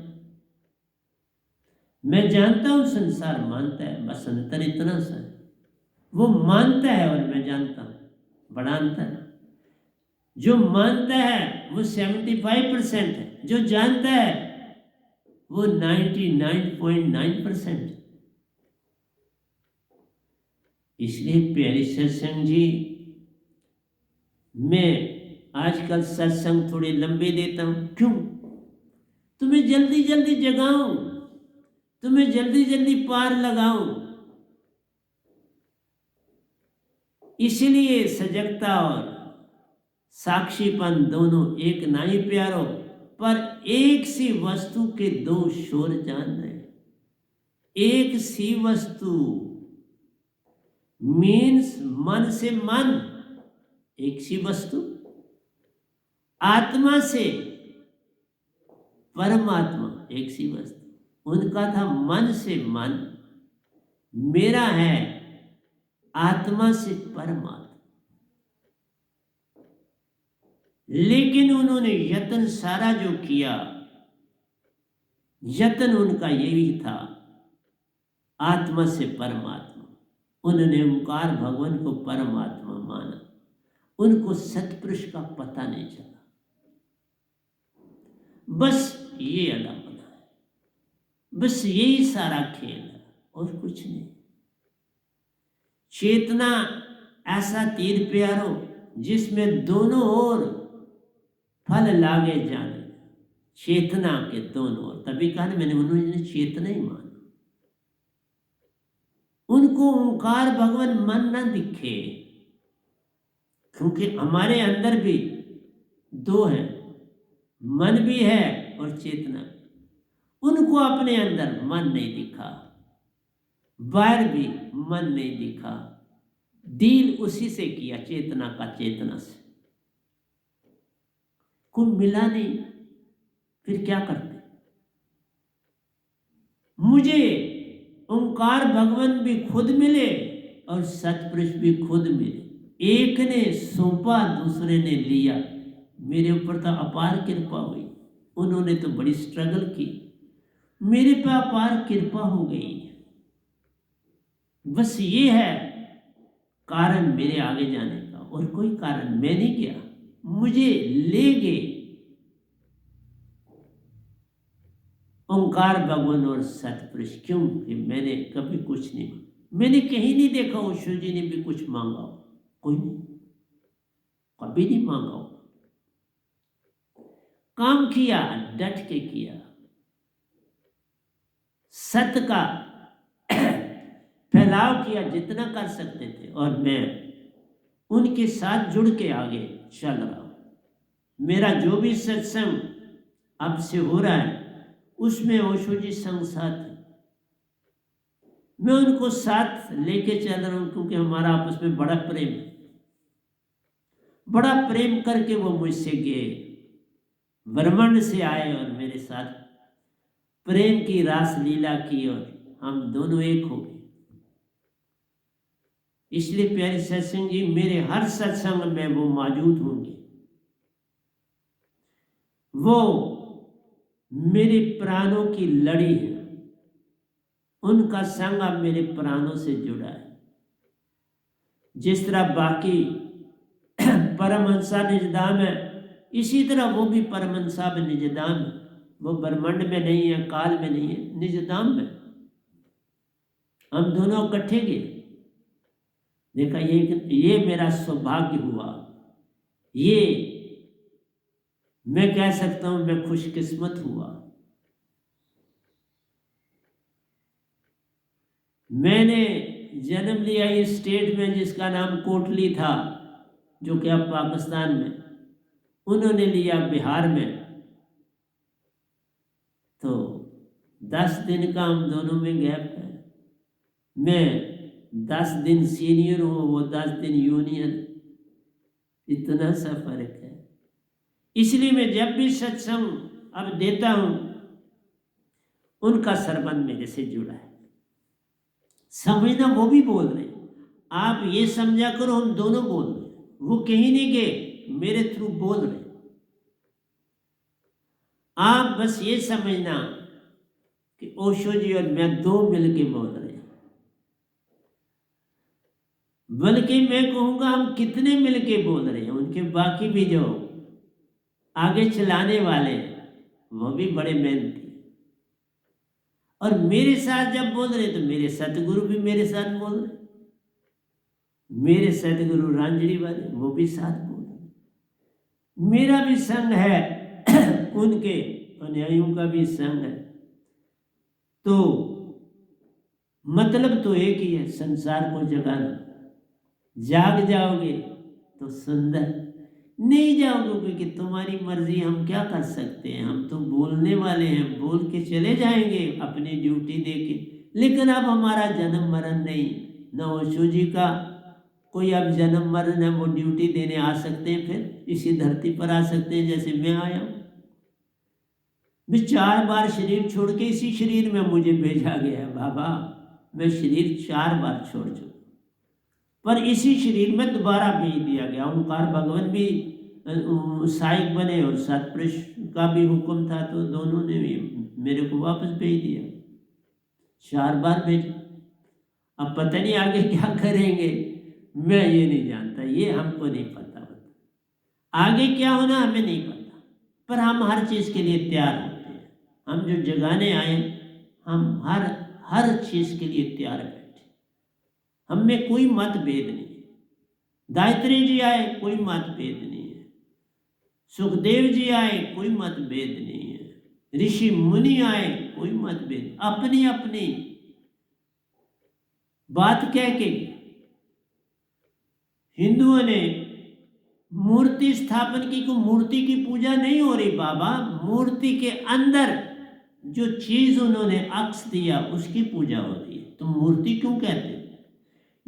मैं जानता हूं संसार मानता है, बस अंतर इतना सा है, वो मानता है और मैं जानता हूं, बड़ा अंतर है। जो मानता है वो 75% है, जो जानता है वो 99.9%। इसलिए प्यारे सत्संग जी, मैं आजकल सत्संग थोड़े लंबे देता हूं। क्यों? तुम्हें जल्दी जल्दी जगाऊं, तुम्हें जल्दी जल्दी पार लगाऊं। इसलिए सजगता और साक्षीपन दोनों एक नाई प्यारो, पर एक सी वस्तु के दो शोर जान रहे। एक सी वस्तु मीन्स मन से मन, एक सी वस्तु। आत्मा से परमात्मा, एक सी वस्तु। उनका था मन से मन, मेरा है आत्मा से परमात्मा। लेकिन उन्होंने यत्न सारा जो किया, यत्न उनका यही था, आत्मा से परमात्मा। उन्होंने ओंकार भगवान को परमात्मा माना, उनको सतपुरुष का पता नहीं चला। बस ये अलापना है, बस यही सारा खेल है और कुछ नहीं। चेतना ऐसा तीर प्यारो जिसमें दोनों ओर फल लागे जाने, चेतना के दोनों ओर। तभी कहा मैंने, उन्होंने चेतना ही माना, उनको ओंकार भगवान मन न दिखे, क्योंकि हमारे अंदर भी दो है, मन भी है और चेतना भी। उनको अपने अंदर मन नहीं दिखा, बाहर भी मन नहीं दिखा, डील उसी से किया, चेतना का चेतना से, को मिला नहीं। फिर क्या करते? मुझे ओंकार भगवान भी खुद मिले और सतपुरुष भी खुद मिले। एक ने सौंपा, दूसरे ने लिया। मेरे ऊपर तो अपार कृपा हुई, उन्होंने तो बड़ी स्ट्रगल की, मेरे पे अपार कृपा हो गई। बस ये है कारण मेरे आगे जाने का, और कोई कारण मैं नहीं गया, मुझे ले गए ओंकार भगवान और सतपुरुष। क्यों कि मैंने कभी कुछ नहीं मांगा, मैंने कहीं नहीं देखा ओशो जी ने भी कुछ मांगा हो, कोई नहीं, कभी नहीं मांगा हो। काम किया, डट के किया, सत्य का फैलाव किया जितना कर सकते थे, और मैं उनके साथ जुड़ के आगे चल रहा हूं। मेरा जो भी सत्संग अब से हो रहा है उसमें ओशो जी संग साथ है, मैं उनको साथ लेके चल रहा हूं, क्योंकि हमारा आपस में बड़ा प्रेम है। बड़ा प्रेम करके वो मुझसे गए, ब्रह्मांड से आए और मेरे साथ प्रेम की रास लीला की, और हम दोनों एक हो गए। इसलिए प्यारे सत्संग जी, मेरे हर सत्संग में वो मौजूद होंगे। वो मेरे प्राणों की लड़ी है, उनका संग अब मेरे प्राणों से जुड़ा है। जिस तरह बाकी परमहंसा निजधाम है, इसी तरह वो भी परमहंसा में निजधाम है। वो ब्रह्मांड में नहीं है, काल में नहीं है, निजधाम में। हम दोनों इकट्ठे गए। देखा, ये मेरा सौभाग्य हुआ, ये मैं कह सकता हूं मैं खुशकिस्मत हुआ। मैंने जन्म लिया इस स्टेट में जिसका नाम कोटली था, जो कि अब पाकिस्तान में, उन्होंने लिया बिहार में। तो 10 दिन का हम दोनों में गैप है। मैं 10 दिन सीनियर हूँ, वो 10 दिन यूनियर, इतना सा फर्क है। इसलिए मैं जब भी सत्संग अब देता हूं, उनका संबंध मेरे से जुड़ा है। समझना, वो भी बोल रहे, आप ये समझा करो हम दोनों बोल रहे, वो कहीं नहीं गए, मेरे थ्रू बोल रहे। आप बस ये समझना कि ओशो जी और मैं दो मिलके बोल रहे हैं, बल्कि मैं कहूंगा हम कितने मिलके बोल रहे हैं। उनके बाकी भी जो आगे चलाने वाले वो भी बड़े मेहनती, और मेरे साथ जब बोल रहे तो मेरे सतगुरु भी मेरे साथ बोल रहे, मेरे सतगुरु रांझड़ी वाले वो भी साथ बोल रहे। मेरा भी संग है, उनके अनुयायियों का भी संग है। तो मतलब तो एक ही है, संसार को जगाना। जाग जाओगे तो सुंदर, नहीं जाओगे क्योंकि तुम्हारी मर्जी, हम क्या कर सकते हैं, हम तो बोलने वाले हैं, बोल के चले जाएंगे अपनी ड्यूटी दे के। लेकिन अब हमारा जन्म मरण नहीं, न ओशो जी का कोई अब जन्म मरण है, वो ड्यूटी देने आ सकते हैं, फिर इसी धरती पर आ सकते हैं जैसे मैं आया हूँ। मैं 4 बार शरीर छोड़ के इसी शरीर में मुझे भेजा गया है बाबा। मैं शरीर 4 बार छोड़ चुका, पर इसी शरीर में दोबारा भेज दिया गया। ओंकार भगवान भी सहायक बने और सतपुरुष का भी हुक्म था, तो दोनों ने भी मेरे को वापस भेज दिया, 4 बार भेजा। अब पता नहीं आगे क्या करेंगे, मैं ये नहीं जानता, ये हमको नहीं पता होता। आगे क्या होना हमें नहीं पता, पर हम हर चीज़ के लिए तैयार होते हैं। हम जो जगाने आए, हम हर चीज़ के लिए तैयार बैठे। हम में कोई मतभेद नहीं है। गायत्री जी आए, कोई मतभेद नहीं है। सुखदेव जी आए, कोई मतभेद नहीं है। ऋषि मुनि आए, कोई मतभेद, अपनी अपनी बात कह के। हिंदुओं ने मूर्ति स्थापन की, को मूर्ति की पूजा नहीं हो रही बाबा, मूर्ति के अंदर जो चीज उन्होंने अक्स दिया उसकी पूजा हो रही है। तुम मूर्ति क्यों कहते हो?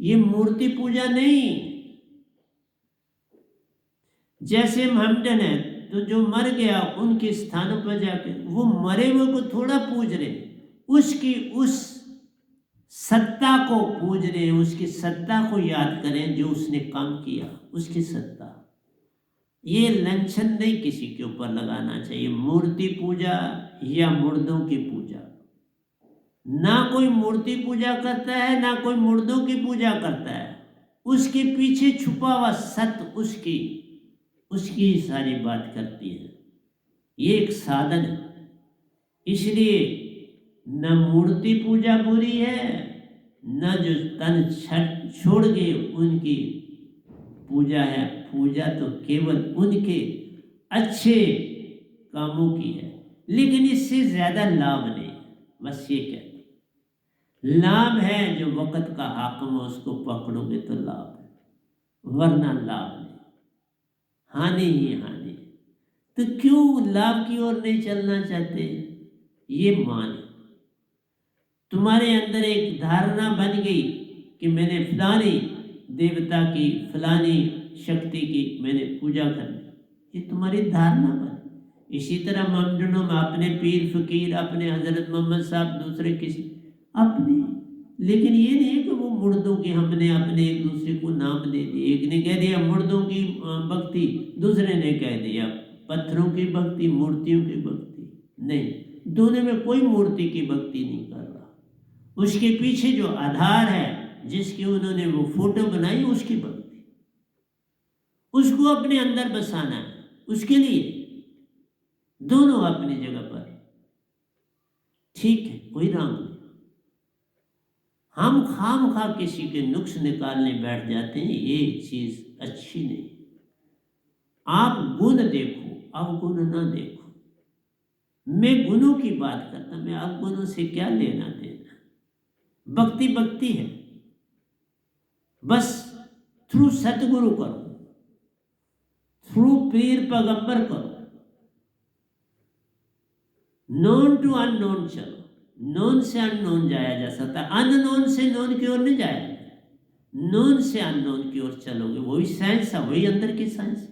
ये मूर्ति पूजा नहीं। जैसे मोहम्मदन है तो जो मर गया उनके स्थानों पर जाकर वो मरे हुए को थोड़ा पूज रहे, उसकी उस सत्ता को पूज रहे, उसकी सत्ता को याद करें जो उसने काम किया, उसकी सत्ता। ये लंछन नहीं किसी के ऊपर लगाना चाहिए, मूर्ति पूजा या मुर्दों की पूजा। ना कोई मूर्ति पूजा करता है, ना कोई मुर्दों की पूजा करता है। उसके पीछे छुपा हुआ सत्य उसकी सारी बात करती है। ये एक साधन है। इसलिए न मूर्ति पूजा बुरी है, न जो तन छोड़ गए उनकी पूजा है। पूजा तो केवल उनके अच्छे कामों की है, लेकिन इससे ज्यादा लाभ नहीं। बस ये कहते, लाभ है जो वक़्त का हाकिम हो उसको पकड़ोगे तो लाभ है, वरना लाभ नहीं, हानि ही हानि। तो क्यों लाभ की ओर नहीं चलना चाहते? ये मान, तुम्हारे अंदर एक धारणा बन गई कि मैंने फलानी देवता की, फलानी शक्ति की मैंने पूजा करनी, ये तुम्हारी धारणा बन। इसी तरह ममदनों में अपने पीर फकीर, अपने हजरत मोहम्मद साहब, दूसरे किसी अपने, लेकिन ये नहीं है कि वो मुर्दों की हमने अपने एक दूसरे को नाम दे दिए। एक ने कह दिया मुर्दों की भक्ति, दूसरे ने कह दिया पत्थरों की भक्ति, मूर्तियों की भक्ति। नहीं, दोनों में कोई मूर्ति की भक्ति नहीं कर रहा। उसके पीछे जो आधार है, जिसकी उन्होंने वो फोटो बनाई, उसकी भक्ति, उसको अपने अंदर बसाना है। उसके लिए दोनों अपनी जगह पर ठीक है, कोई रंग नहीं। हम खामखा किसी के नुक्स निकालने बैठ जाते हैं, ये चीज अच्छी नहीं। आप गुण देखो, अवगुण ना देखो। मैं गुणों की बात करता, मैं अवगुणों से क्या लेना देना। भक्ति भक्ति है, बस थ्रू सतगुरु करो, थ्रू पीर पैगंबर करो। नोन टू अननोन चलो, नोन से अननोन जाया जा सकता है, अननोन से नोन की ओर नहीं जाया। नोन से अननोन की ओर चलोगे, वही साइंस है, वही अंदर की साइंस।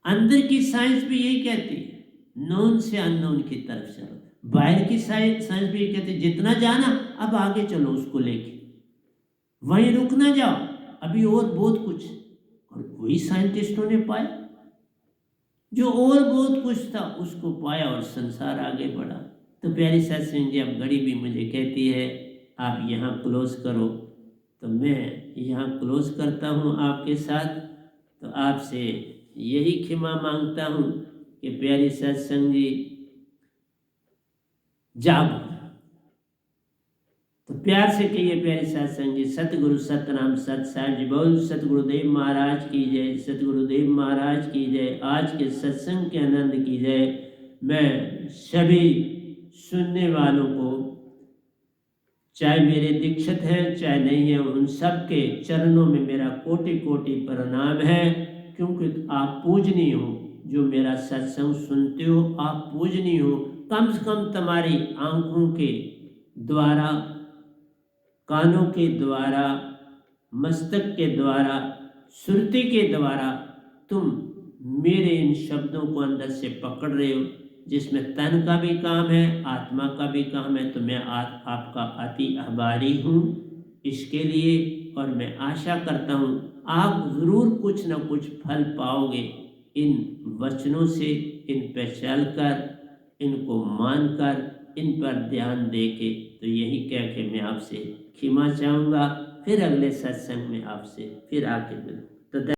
अंदर की साइंस भी यही कहती है, नोन से अननोन की तरफ चलो। बाहर की साइंस भी यही कहती है, जितना जाना अब आगे चलो उसको लेके, वहीं रुक ना जाओ, अभी और बहुत कुछ। और वही साइंटिस्टों ने पाया, जो और बहुत कुछ था उसको पाया और संसार आगे बढ़ा। तो प्यारी सत्संग जी, अब घड़ी भी मुझे कहती है आप यहाँ क्लोज करो, तो मैं यहाँ क्लोज करता हूँ आपके साथ। तो आपसे यही क्षमा मांगता हूँ कि प्यारी सत्संग जी जागो। तो प्यार से कहिए प्यारी सत्संग जी, सतगुरु सतनाम सत साहिब जी बोल, सतगुरुदेव महाराज की जय, सतगुरुदेव महाराज की जय। आज के सत्संग के आनंद की जय। मैं सभी सुनने वालों को, चाहे मेरे दीक्षित हैं चाहे नहीं है, उन सब के चरणों में मेरा कोटि कोटि प्रणाम है, क्योंकि आप पूजनीय हो। जो मेरा सत्संग सुनते हो आप पूजनीय हो। कम से कम तुम्हारी आंखों के द्वारा, कानों के द्वारा, मस्तक के द्वारा, सुरती के द्वारा तुम मेरे इन शब्दों को अंदर से पकड़ रहे हो, जिसमें तन का भी काम है, आत्मा का भी काम है। तो मैं आपका अति आभारी हूँ इसके लिए, और मैं आशा करता हूँ आप ज़रूर कुछ न कुछ फल पाओगे इन वचनों से। इन पर चलकर, इनको मानकर, इन पर ध्यान देके तो यही कह के मैं आपसे क्षमा चाहूँगा, फिर अगले सत्संग में आपसे फिर आके मिलूँ।